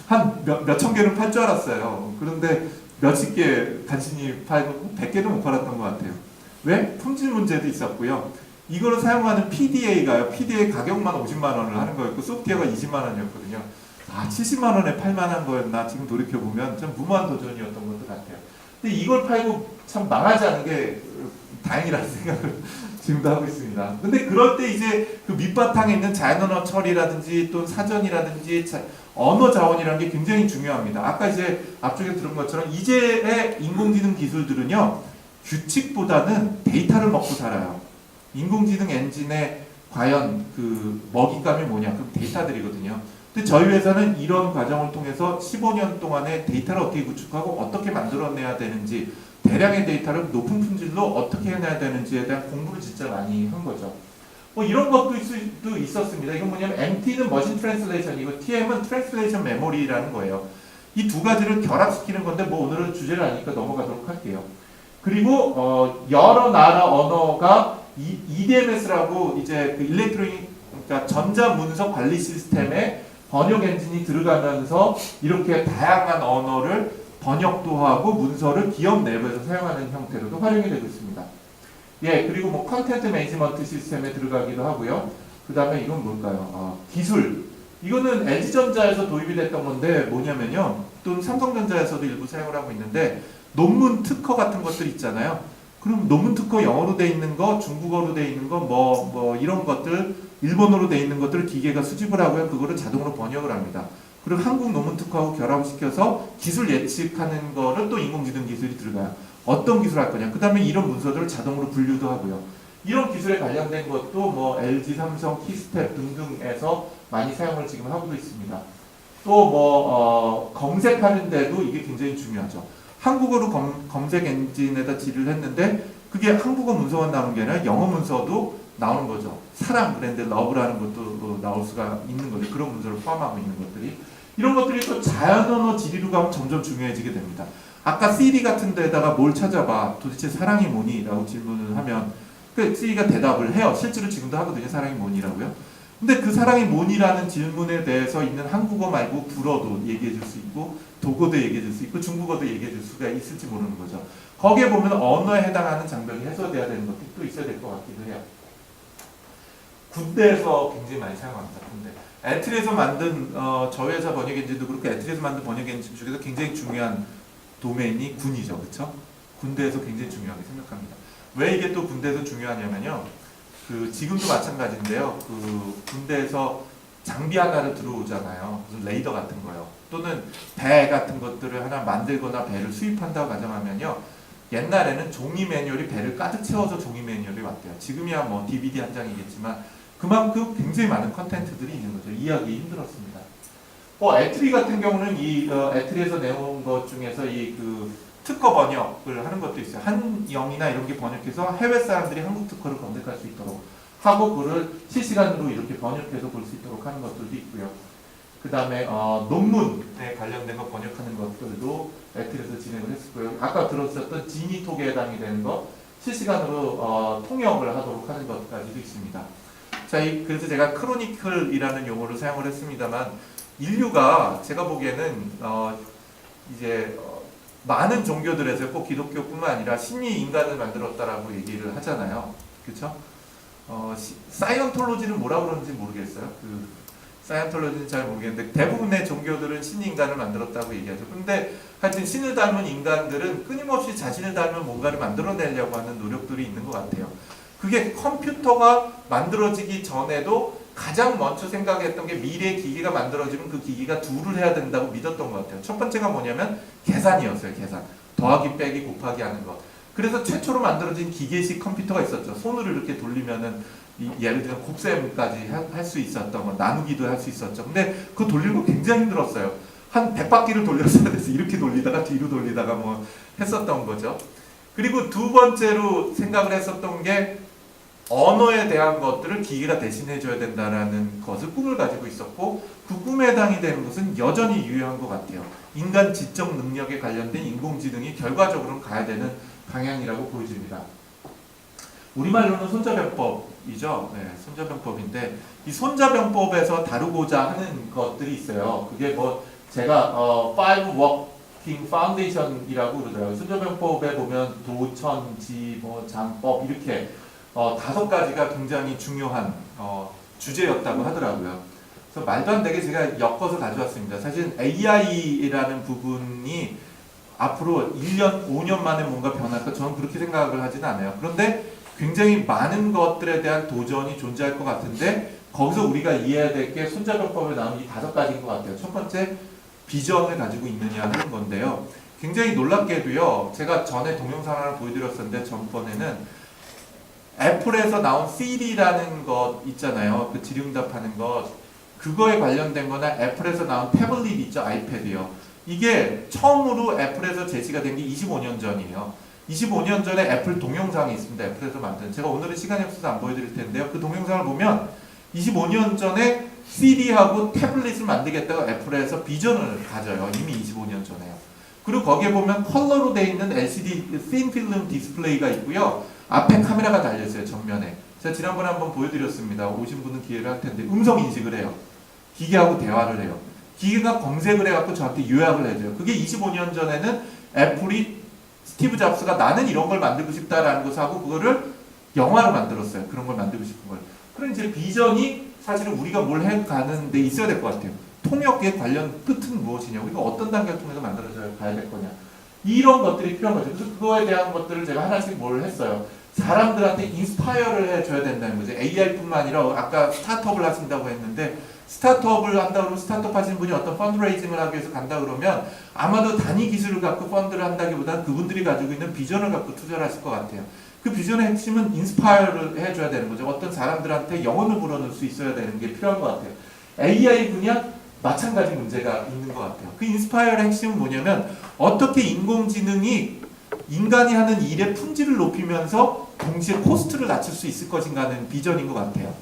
A: 한 몇천 개는 팔 줄 알았어요. 그런데 몇십 개 간신히 팔고 100개도 못 팔았던 것 같아요. 왜? 품질 문제도 있었고요. 이거를 사용하는 PDA가요. PDA 가격만 50만 원을 하는 거였고 소프트웨어가 20만 원이었거든요. 아 70만 원에 팔만한 거였나 지금 돌이켜보면 좀 무모한 도전이었던 것도 같아요. 근데 이걸 팔고 참 망하지 않은 게 다행이라는 생각을 지금도 하고 있습니다. 근데 그럴 때 이제 그 밑바탕에 있는 자연언어 처리라든지 또 사전이라든지 언어 자원이라는 게 굉장히 중요합니다. 아까 이제 앞쪽에 들은 것처럼 이제의 인공지능 기술들은요 규칙보다는 데이터를 먹고 살아요. 인공지능 엔진의 과연 그 먹잇감이 뭐냐? 그럼 데이터들이거든요. 근데 저희 회사는 이런 과정을 통해서 15년 동안의 데이터를 어떻게 구축하고 어떻게 만들어내야 되는지 대량의 데이터를 높은 품질로 어떻게 해내야 되는지에 대한 공부를 진짜 많이 한 거죠. 뭐 이런 것도 있었습니다. 이건 뭐냐면 MT는 머신 트랜슬레이션이고 TM은 트랜슬레이션 메모리라는 거예요. 이 두 가지를 결합시키는 건데 뭐 오늘은 주제를 아니까 넘어가도록 할게요. 그리고 여러 나라 언어가 EDMS라고 이제 그 일렉트로닉 그러니까 전자 문서 관리 시스템에 번역 엔진이 들어가면서 이렇게 다양한 언어를 번역도 하고 문서를 기업 내부에서 사용하는 형태로도 활용이 되고 있습니다. 예, 그리고 뭐 컨텐트 매니지먼트 시스템에 들어가기도 하고요. 그 다음에 이건 뭘까요? 기술. 이거는 LG전자에서 도입이 됐던 건데 뭐냐면요. 또는 삼성전자에서도 일부 사용을 하고 있는데 논문 특허 같은 것들 있잖아요. 그럼 논문 특허 영어로 돼 있는 거, 중국어로 돼 있는 거, 뭐 이런 것들, 일본어로 돼 있는 것들을 기계가 수집을 하고요. 그거를 자동으로 번역을 합니다. 그리고 한국 논문 특허하고 결합시켜서 기술 예측하는 거를 또 인공지능 기술이 들어가요. 어떤 기술 할 거냐. 그 다음에 이런 문서들을 자동으로 분류도 하고요. 이런 기술에 관련된 것도 뭐 LG, 삼성, 키스텝 등등에서 많이 사용을 지금 하고 있습니다. 또 뭐 검색하는 데도 이게 굉장히 중요하죠. 한국어로 검색 엔진에다 질을 했는데 그게 한국어 문서만 나오는 게 아니라 영어 문서도 나오는 거죠. 사랑 브랜드 러브라는 것도 나올 수가 있는 거죠. 그런 문서를 포함하고 있는 것들이. 이런 것들이 또 자연언어 지리로 가면 점점 중요해지게 됩니다. 아까 시리 같은 데다가 뭘 찾아봐. 도대체 사랑이 뭐니? 라고 질문을 하면 그 시리가 대답을 해요. 실제로 지금도 하거든요. 사랑이 뭐니라고요. 근데 그 사랑이 뭐니라는 질문에 대해서 있는 한국어 말고 불어도 얘기해 줄 수 있고 독어도 얘기해 줄 수 있고 중국어도 얘기해 줄 수가 있을지 모르는 거죠. 거기에 보면 언어에 해당하는 장벽이 해소돼야 되는 것도 또 있어야 될 것 같기도 해요. 군대에서 굉장히 많이 사용합니다. 군대. 애틀에서 만든 저희 회사 번역 엔진도 그렇고 애틀에서 만든 번역 엔진 중에서 굉장히 중요한 도메인이 군이죠. 그렇죠? 군대에서 굉장히 중요하게 생각합니다. 왜 이게 또 군대에서 중요하냐면요. 그 지금도 마찬가지인데요. 그 군대에서 장비 하나를 들어오잖아요. 무슨 레이더 같은 거요. 또는 배 같은 것들을 하나 만들거나 배를 수입한다고 가정하면요. 옛날에는 종이 매뉴얼이 배를 가득 채워서 종이 매뉴얼이 왔대요. 지금이야 뭐 DVD 한 장이겠지만 그만큼 굉장히 많은 컨텐츠들이 있는 거죠. 이해하기 힘들었습니다. 애트리 같은 경우는 이 애트리에서 내온 것 중에서 이 그 특허 번역을 하는 것도 있어요. 한영이나 이런 게 번역해서 해외 사람들이 한국 특허를 검색할 수 있도록 하고 그를 실시간으로 이렇게 번역해서 볼 수 있도록 하는 것들도 있고요. 그 다음에 논문에 관련된 거 번역하는 것들도 애틀에서 진행을 했었고요. 아까 들었었던 지니톡에 해당이 되는 것 실시간으로 통역을 하도록 하는 것까지도 있습니다. 자, 그래서 제가 크로니클이라는 용어를 사용을 했습니다만 인류가 제가 보기에는 이제 많은 종교들에서 꼭 기독교뿐만 아니라 신이 인간을 만들었다라고 얘기를 하잖아요. 그렇죠? 사이언톨로지는 뭐라고 그러는지 모르겠어요. 사이언톨로지는 잘 모르겠는데 대부분의 종교들은 신이 인간을 만들었다고 얘기하죠. 근데 하여튼 신을 닮은 인간들은 끊임없이 자신을 닮은 뭔가를 만들어내려고 하는 노력들이 있는 것 같아요. 그게 컴퓨터가 만들어지기 전에도 가장 먼저 생각했던 게 미래의 기기가 만들어지면 그 기기가 둘을 해야 된다고 믿었던 것 같아요. 첫 번째가 뭐냐면 계산이었어요. 계산. 더하기 빼기 곱하기 하는 것. 그래서 최초로 만들어진 기계식 컴퓨터가 있었죠. 손으로 이렇게 돌리면은 예를 들면 곱셈까지 할 수 있었던 거, 나누기도 할 수 있었죠. 근데 그거 돌리는 거 굉장히 힘들었어요. 한 100바퀴를 돌렸어야 돼서 이렇게 돌리다가 뒤로 돌리다가 뭐 했었던 거죠. 그리고 두 번째로 생각을 했었던 게 언어에 대한 것들을 기계가 대신해줘야 된다는 것을 꿈을 가지고 있었고 그 꿈에 해당이 되는 것은 여전히 유효한 것 같아요. 인간 지적 능력에 관련된 인공지능이 결과적으로는 가야 되는 방향이라고 보여집니다. 우리말로는 손자병법이죠. 네, 손자병법인데 이 손자병법에서 다루고자 하는 것들이 있어요. 그게 뭐 제가 Five Working Foundation이라고 그러더라고요. 손자병법에 보면 도천, 지, 장법 이렇게 5가지가 굉장히 중요한 주제였다고 하더라고요. 그래서 말도 안 되게 제가 엮어서 가져왔습니다. 사실 AI라는 부분이 앞으로 1년, 5년 만에 뭔가 변할까 저는 그렇게 생각을 하진 않아요. 그런데 굉장히 많은 것들에 대한 도전이 존재할 것 같은데 거기서 우리가 이해해야 될 게 손자병법에 나오는 이 5가지인 것 같아요. 첫 번째, 비전을 가지고 있느냐 하는 건데요. 굉장히 놀랍게도요. 제가 전에 동영상 하나 보여드렸었는데 전번에는 애플에서 나온 Siri라는 것 있잖아요. 그 질의응답하는 것. 그거에 관련된 거나 애플에서 나온 태블릿 있죠. 아이패드요. 이게 처음으로 애플에서 제시가 된 게 25년 전이에요. 25년 전에 애플 동영상이 있습니다. 애플에서 만든. 제가 오늘은 시간이 없어서 안 보여드릴 텐데요. 그 동영상을 보면 25년 전에 Siri하고 태블릿을 만들겠다고 애플에서 비전을 가져요. 이미 25년 전에요. 그리고 거기에 보면 컬러로 되어 있는 LCD Thin Film 디스플레이가 있고요. 앞에 카메라가 달려있어요. 정면에. 제가 지난번에 한번 보여드렸습니다. 오신 분은 기회를 할 텐데 음성 인식을 해요. 기계하고 대화를 해요. 기계가 검색을 해갖고 저한테 요약을 해줘요. 그게 25년 전에는 애플이 스티브 잡스가 나는 이런 걸 만들고 싶다라는 것을 하고 그거를 영화로 만들었어요. 그런 걸 만들고 싶은 걸. 그럼 이제 비전이 사실은 우리가 뭘 해가는 데 있어야 될 것 같아요. 통역에 관련 끝은 무엇이냐. 우리가 어떤 단계를 통해서 만들어져야 가야 될 거냐. 이런 것들이 필요한 거죠. 그래서 그거에 대한 것들을 제가 하나씩 뭘 했어요. 사람들한테 인스파이어를 해줘야 된다는 거죠. AI뿐만 아니라 아까 스타트업을 하신다고 했는데 스타트업을 한다 그러면 스타트업 하시는 분이 어떤 펀드레이징을 하기 위해서 간다 그러면 아마도 단위 기술을 갖고 펀드를 한다기보다는 그분들이 가지고 있는 비전을 갖고 투자를 하실 것 같아요. 그 비전의 핵심은 인스파이어를 해줘야 되는 거죠. 어떤 사람들한테 영혼을 불어넣을 수 있어야 되는 게 필요한 것 같아요. AI 분야 마찬가지 문제가 있는 것 같아요. 그 인스파이어의 핵심은 뭐냐면 어떻게 인공지능이 인간이 하는 일의 품질을 높이면서 동시에 코스트를 낮출 수 있을 것인가는 비전인 것 같아요.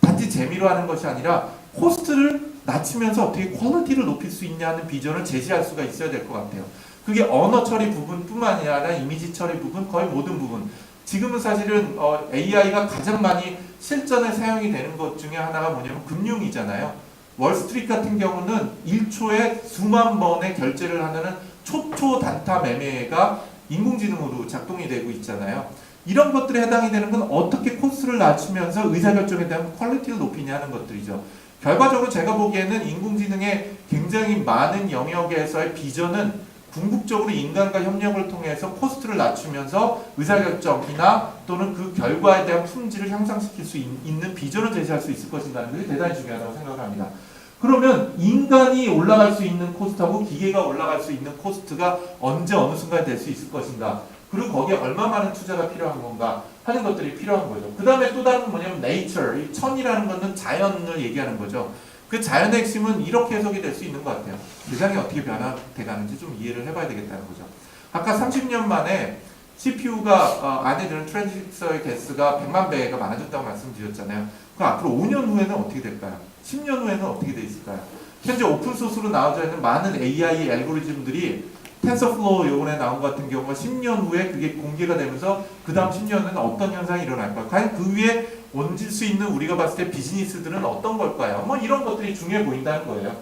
A: 단지 재미로 하는 것이 아니라 코스트를 낮추면서 어떻게 퀄리티를 높일 수 있냐는 비전을 제시할 수가 있어야 될 것 같아요. 그게 언어 처리 부분뿐만 아니라 이미지 처리 부분, 거의 모든 부분. 지금은 사실은 AI가 가장 많이 실전에 사용이 되는 것 중에 하나가 뭐냐면 금융이잖아요. 월스트리트 같은 경우는 1초에 수만 번의 결제를 하는 초초 단타 매매가 인공지능으로 작동이 되고 있잖아요. 이런 것들에 해당이 되는 건 어떻게 코스트를 낮추면서 의사결정에 대한 퀄리티를 높이냐 하는 것들이죠. 결과적으로 제가 보기에는 인공지능의 굉장히 많은 영역에서의 비전은 궁극적으로 인간과 협력을 통해서 코스트를 낮추면서 의사결정이나 또는 그 결과에 대한 품질을 향상시킬 수 있는 비전을 제시할 수 있을 것이라는 것이 대단히 중요하다고 생각을 합니다. 그러면 인간이 올라갈 수 있는 코스트하고 기계가 올라갈 수 있는 코스트가 언제 어느 순간에 될 수 있을 것인가, 그리고 거기에 얼마 많은 투자가 필요한 건가 하는 것들이 필요한 거죠. 그 다음에 또 다른 건 뭐냐면 nature, 이 천이라는 것은 자연을 얘기하는 거죠. 그 자연의 핵심은 이렇게 해석이 될 수 있는 것 같아요. 세상이 어떻게 변화돼가는지 좀 이해를 해봐야 되겠다는 거죠. 아까 30년 만에 CPU가 안에 드는 트랜지스터의 개수가 100만 배가 많아졌다고 말씀드렸잖아요. 그럼 앞으로 5년 후에는 어떻게 될까요? 10년 후에는 어떻게 돼 있을까요? 현재 오픈소스로 나와져 있는 많은 AI 알고리즘들이 텐서플로우 요번에 나온 것 같은 경우가 10년 후에 그게 공개가 되면서 그 다음 10년은 어떤 현상이 일어날까요? 과연 그 위에 얹을 수 있는 우리가 봤을 때 비즈니스들은 어떤 걸까요? 뭐 이런 것들이 중요해 보인다는 거예요.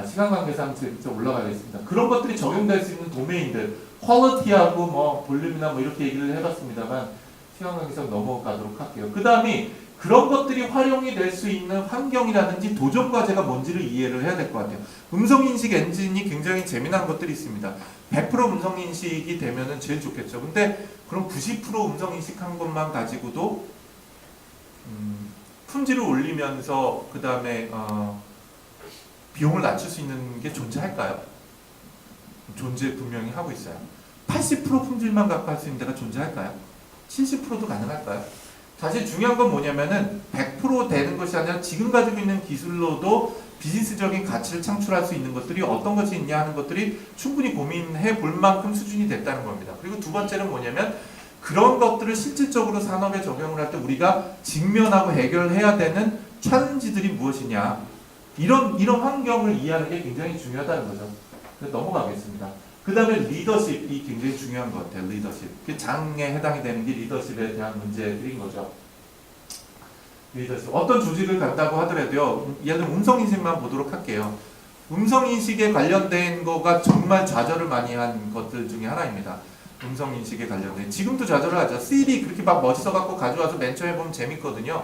A: 시간 관계상 좀 올라가겠습니다. 그런 것들이 적용될 수 있는 도메인들, 퀄리티하고 뭐 볼륨이나 뭐 이렇게 얘기를 해봤습니다만 시간 관계상 넘어가도록 할게요. 그 다음이 그런 것들이 활용이 될 수 있는 환경이라든지 도전 과제가 뭔지를 이해를 해야 될 것 같아요. 음성인식 엔진이 굉장히 재미난 것들이 있습니다. 100% 음성인식이 되면은 제일 좋겠죠. 근데 그럼 90% 음성인식한 것만 가지고도 품질을 올리면서 그 다음에 비용을 낮출 수 있는 게 존재할까요? 존재 분명히 하고 있어요. 80% 품질만 갖고 할 수 있는 데가 존재할까요? 70%도 가능할까요? 사실 중요한 건 뭐냐면은 100% 되는 것이 아니라 지금 가지고 있는 기술로도 비즈니스적인 가치를 창출할 수 있는 것들이 어떤 것이 있냐 하는 것들이 충분히 고민해 볼 만큼 수준이 됐다는 겁니다. 그리고 두 번째는 뭐냐면 그런 것들을 실질적으로 산업에 적용을 할 때 우리가 직면하고 해결해야 되는 챌린지들이 무엇이냐, 이런 환경을 이해하는 게 굉장히 중요하다는 거죠. 그래서 넘어가겠습니다. 그 다음에 리더십이 굉장히 중요한 것 같아요. 리더십. 장에 해당이 되는 게 리더십에 대한 문제들인 거죠. 리더십. 어떤 조직을 간다고 하더라도요, 예를 들면 음성인식만 보도록 할게요. 음성인식에 관련된 거가 정말 좌절을 많이 한 것들 중에 하나입니다. 음성인식에 관련된. 지금도 좌절을 하죠. Siri 그렇게 막 멋있어갖고 가져와서 맨 처음에 보면 재밌거든요.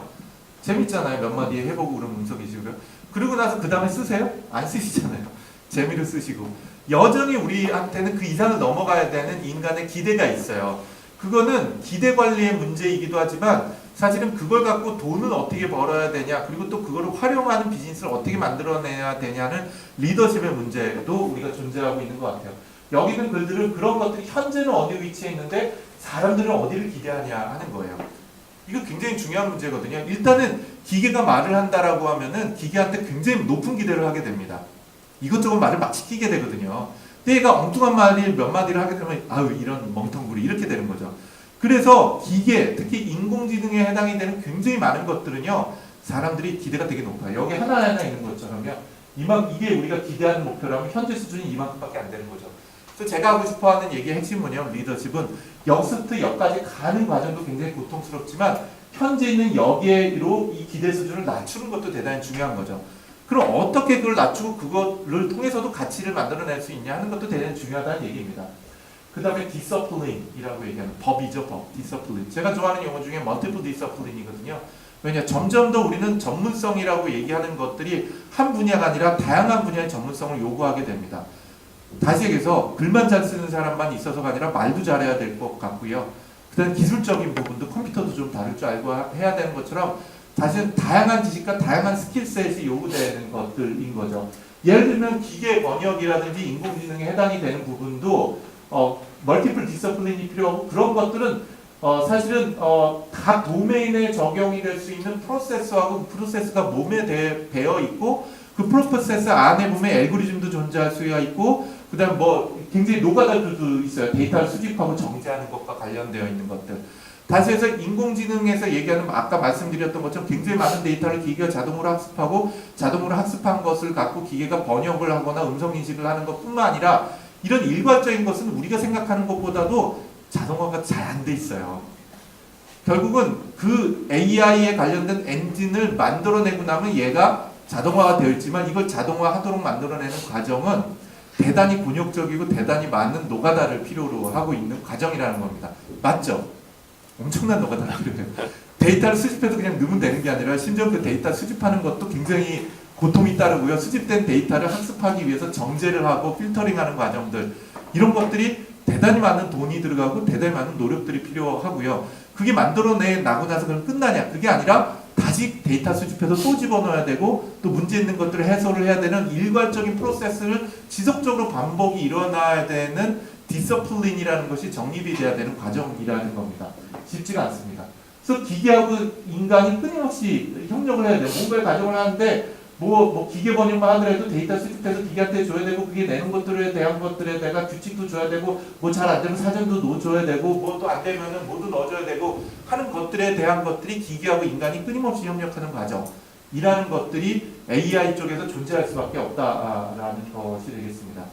A: 재밌잖아요. 몇 마디 해보고 그러면 음성인식을. 그리고 나서 그 다음에 쓰세요? 안 쓰시잖아요. 재미로 쓰시고. 여전히 우리한테는 그 이상을 넘어가야 되는 인간의 기대가 있어요. 그거는 기대 관리의 문제이기도 하지만 사실은 그걸 갖고 돈을 어떻게 벌어야 되냐, 그리고 또 그거를 활용하는 비즈니스를 어떻게 만들어내야 되냐는 리더십의 문제도 우리가 존재하고 있는 것 같아요. 여기 있는 글들은 그런 것들이 현재는 어디 위치에 있는데 사람들은 어디를 기대하냐 하는 거예요. 이거 굉장히 중요한 문제거든요. 일단은 기계가 말을 한다라고 하면은 기계한테 굉장히 높은 기대를 하게 됩니다. 이것저것 말을 막 시키게 되거든요. 근데 얘가 엉뚱한 말을 몇 마디를 하게 되면 아유 이런 멍텅구리 이렇게 되는 거죠. 그래서 기계, 특히 인공지능에 해당이 되는 굉장히 많은 것들은요, 사람들이 기대가 되게 높아요. 여기 하나하나 있는 것처럼요, 이게 우리가 기대하는 목표라면 현재 수준이 이만큼밖에 안 되는 거죠. 그래서 제가 하고 싶어하는 얘기의 핵심은 뭐냐면 리더십은 역부터 역까지 가는 과정도 굉장히 고통스럽지만 현재 있는 여기로 이 기대 수준을 낮추는 것도 대단히 중요한 거죠. 그럼 어떻게 그걸 낮추고 그거를 통해서도 가치를 만들어낼 수 있냐 하는 것도 대단히 중요하다는 얘기입니다. 그 다음에 디서플린이라고 얘기하는 법이죠. 법. 디서플린. 제가 좋아하는 용어 중에 멀티플 디서플린이거든요. 왜냐, 점점 더 우리는 전문성이라고 얘기하는 것들이 한 분야가 아니라 다양한 분야의 전문성을 요구하게 됩니다. 다시 얘기해서 글만 잘 쓰는 사람만 있어서가 아니라 말도 잘해야 될 것 같고요. 그 다음에 기술적인 부분도 컴퓨터도 좀 다룰 줄 알고 해야 되는 것처럼 사실은 다양한 지식과 다양한 스킬셋이 요구되는 것들인 거죠. 예를 들면 기계 번역이라든지 인공지능에 해당이 되는 부분도 멀티플 디서플린이 필요하고, 그런 것들은 사실은 각 도메인에 적용이 될 수 있는 프로세서하고 그 프로세스가 몸에 배어 있고 그 프로세스 안에 보면 알고리즘도 존재할 수가 있고, 그 다음 뭐 굉장히 노가다들도 있어요. 데이터를 수집하고 정제하는 것과 관련되어 있는 것들. 다시 해서 인공지능에서 얘기하는 아까 말씀드렸던 것처럼 굉장히 많은 데이터를 기계가 자동으로 학습하고 자동으로 학습한 것을 갖고 기계가 번역을 하거나 음성인식을 하는 것뿐만 아니라 이런 일괄적인 것은 우리가 생각하는 것보다도 자동화가 잘 안 돼 있어요. 결국은 그 AI에 관련된 엔진을 만들어내고 나면 얘가 자동화가 되어 있지만 이걸 자동화하도록 만들어내는 과정은 대단히 곤욕적이고 대단히 많은 노가다를 필요로 하고 있는 과정이라는 겁니다. 맞죠? 엄청난 노가다를 필요해요. 데이터를 수집해서 그냥 넣으면 되는 게 아니라 심지어 그 데이터 수집하는 것도 굉장히 고통이 따르고요. 수집된 데이터를 학습하기 위해서 정제를 하고 필터링하는 과정들, 이런 것들이 대단히 많은 돈이 들어가고 대단히 많은 노력들이 필요하고요. 그게 만들어내고 나서 그럼 끝나냐? 그게 아니라 다시 데이터 수집해서 또 집어넣어야 되고 또 문제 있는 것들을 해소를 해야 되는 일괄적인 프로세스를 지속적으로 반복이 일어나야 되는 디서플린이라는 것이 정립이 돼야 되는 과정이라는 겁니다. 쉽지가 않습니다. 그래서 기계하고 인간이 끊임없이 협력을 해야 돼요. 뭔가를 가정을 하는데 뭐 기계 번역만 하더라도 데이터 수집해서 기계한테 줘야 되고 그게 내는 것들에 대한 것들에 내가 규칙도 줘야 되고 뭐 잘 안 되면 사전도 넣어줘야 되고 뭐 또 안 되면은 모두 넣어줘야 되고 하는 것들에 대한 것들이 기계하고 인간이 끊임없이 협력하는 과정이라는 것들이 AI 쪽에서 존재할 수밖에 없다라는 것이 되겠습니다.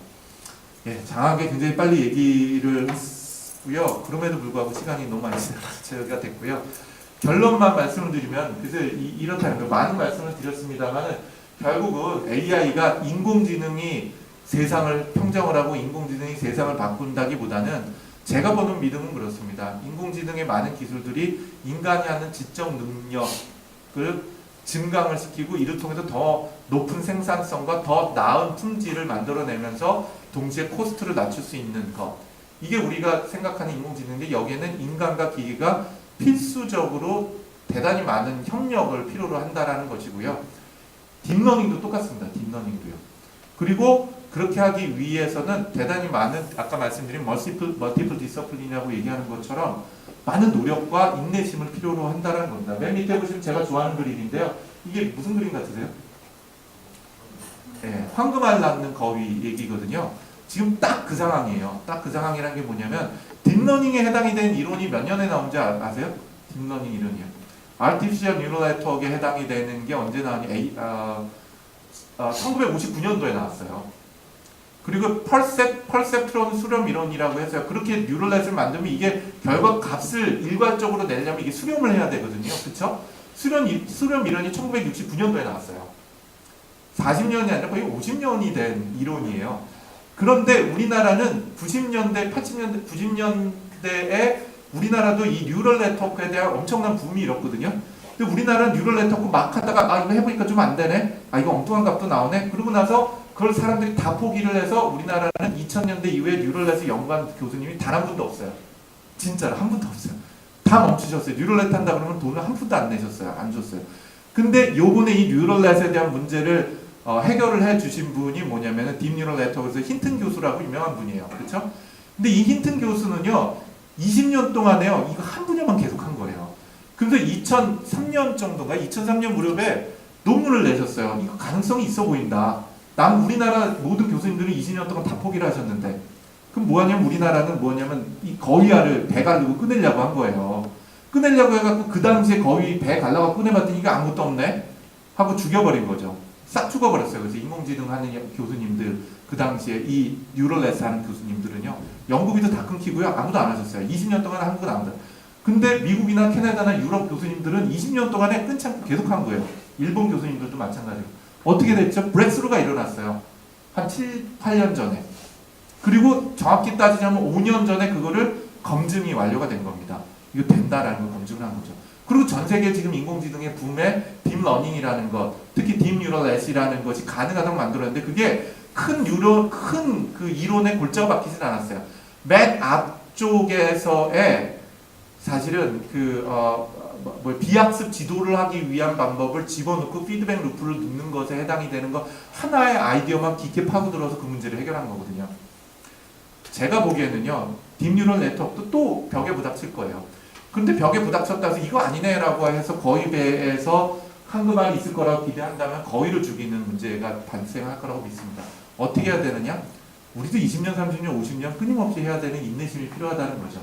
A: 예, 장하게 굉장히 빨리 얘기를 했고요. 그럼에도 불구하고 시간이 너무 많이 지나가 됐고요. 결론만 말씀을 드리면 그래서 이렇다는 거예요. 많은 말씀을 드렸습니다만 결국은 AI가 인공지능이 세상을 평정을 하고 인공지능이 세상을 바꾼다기보다는 제가 보는 믿음은 그렇습니다. 인공지능의 많은 기술들이 인간이 하는 지적 능력을 증강을 시키고 이를 통해서 더 높은 생산성과 더 나은 품질을 만들어내면서 동시에 코스트를 낮출 수 있는 것. 이게 우리가 생각하는 인공지능인데 여기에는 인간과 기계가 필수적으로 대단히 많은 협력을 필요로 한다라는 것이고요. 딥러닝도 똑같습니다. 딥러닝도요. 그리고 그렇게 하기 위해서는 대단히 많은 아까 말씀드린 멀티플 디서플린이라고 얘기하는 것처럼 많은 노력과 인내심을 필요로 한다는 겁니다. 맨 밑에 보시면 제가 좋아하는 그림인데요. 이게 무슨 그림 같으세요? 네, 황금알 낳는 거위 얘기거든요. 지금 딱 그 상황이에요. 딱 그 상황이라는 게 뭐냐면 딥러닝에 해당이 된 이론이 몇 년에 나온지 아세요? 딥러닝 이론이요. Artificial Neural Network에 해당이 되는 게 언제 나오니? 1959년도에 나왔어요. 그리고 펄셉트론 수렴 이론이라고 해서요. 그렇게 뉴럴넷을 만들면 이게 결과 값을 일괄적으로 내려면 이게 수렴을 해야 되거든요. 그쵸? 수렴 이론이 1969년도에 나왔어요. 40년이 아니라 거의 50년이 된 이론이에요. 그런데 우리나라는 90년대, 80년대, 90년대에 우리나라도 이 뉴럴 네트워크에 대한 엄청난 붐이 일었거든요. 근데 우리나라는 뉴럴 네트워크 막 하다가 이거 해보니까 좀 안 되네. 이거 엉뚱한 값도 나오네. 그러고 나서 그걸 사람들이 다 포기를 해서 우리나라는 2000년대 이후에 뉴럴넷을 연구한 교수님이 단 한 분도 없어요. 진짜로 한 분도 없어요. 다 멈추셨어요. 뉴럴넷 한다 그러면 돈을 한 푼도 안 내셨어요. 안 줬어요. 근데 요번에 이 뉴럴넷에 대한 문제를 해결을 해 주신 분이 뭐냐면은 딥 뉴럴 네트워크에서 힌튼 교수라고 유명한 분이에요. 그렇죠? 근데 이 힌튼 교수는요. 20년 동안에요. 이거 한 분야만 계속 한 거예요. 그래서 2003년 정도인가 2003년 무렵에 논문을 내셨어요. 이거 가능성이 있어 보인다. 우리나라 모든 교수님들은 20년 동안 다 포기를 하셨는데 그럼 뭐하냐면 우리나라는 뭐냐면 이 거위알을 배 가지고 꺼내려고 한 거예요. 꺼내려고 해갖고 그 당시에 거위 배 갈라고 꺼내봤더니 이게 아무것도 없네 하고 죽여버린 거죠. 싹 죽어버렸어요. 그래서 인공지능 하는 교수님들 그 당시에 이 뉴럴넷 하는 교수님들은요. 연구비도 다 끊기고요. 아무도 안 하셨어요. 20년 동안 한국은 아무도. 근데 미국이나 캐나다나 유럽 교수님들은 20년 동안에 끊지 않고 계속 한 거예요. 일본 교수님들도 마찬가지로. 어떻게 됐죠? 브렉스루가 일어났어요. 한 7, 8년 전에. 그리고 정확히 따지자면 5년 전에 그거를 검증이 완료가 된 겁니다. 이거 된다라는 걸 검증을 한 거죠. 그리고 전 세계 지금 인공지능의 붐에 딥러닝이라는 것, 특히 딥뉴럴넷이라는 것이 가능하다고 만들었는데 그게 큰 그 이론에 골자가 박히진 않았어요. 맨 앞쪽에서의 사실은 비학습 지도를 하기 위한 방법을 집어넣고 피드백 루프를 넣는 것에 해당이 되는 거 하나의 아이디어만 깊게 파고들어서 그 문제를 해결한 거거든요. 제가 보기에는요. 딥뉴럴 네트워크도 또 벽에 부닥칠 거예요. 근데 벽에 부닥쳤다 해서 이거 아니네라고 해서 거위배에서 황금알이 있을 거라고 기대한다면 거위를 죽이는 문제가 발생할 거라고 믿습니다. 어떻게 해야 되느냐? 우리도 20년, 30년, 50년 끊임없이 해야 되는 인내심이 필요하다는 거죠.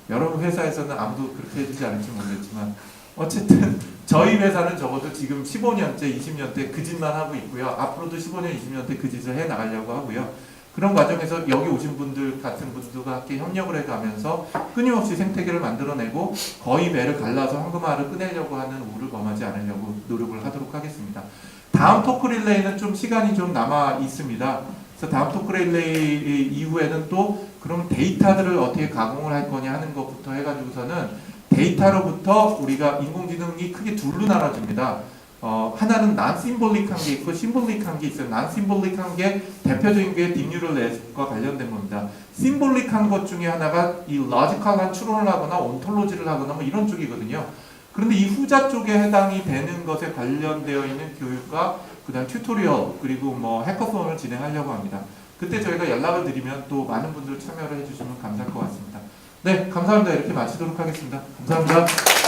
A: 여러분 회사에서는 아무도 그렇게 해주지 않을지 모르겠지만 어쨌든 저희 회사는 적어도 지금 15년째, 20년째 그 짓만 하고 있고요. 앞으로도 15년, 20년째 그 짓을 해나가려고 하고요. 그런 과정에서 여기 오신 분들 같은 분들과 함께 협력을 해가면서 끊임없이 생태계를 만들어내고 거의 배를 갈라서 황금알을 꺼내려고 하는 우를 범하지 않으려고 노력을 하도록 하겠습니다. 다음 토크 릴레이는 좀 시간이 좀 남아 있습니다. 그래서 다음 토크 릴레이 이후에는 또 그럼 데이터들을 어떻게 가공을 할 거냐 하는 것부터 해가지고서는 데이터로부터 우리가 인공지능이 크게 둘로 나눠집니다. 하나는 난심볼릭한 게 있고 심볼릭한 게 있어요. 난심볼릭한 게 대표적인 게 딥뉴럴넷과 관련된 겁니다. 심볼릭한 것 중에 하나가 이 로지컬한 추론을 하거나 온톨로지를 하거나 뭐 이런 쪽이거든요. 그런데 이 후자 쪽에 해당이 되는 것에 관련되어 있는 교육과 그다음 튜토리얼 그리고 뭐 해커손을 진행하려고 합니다. 그때 저희가 연락을 드리면 또 많은 분들 참여를 해주시면 감사할 것 같습니다. 네, 감사합니다. 이렇게 마치도록 하겠습니다. 감사합니다.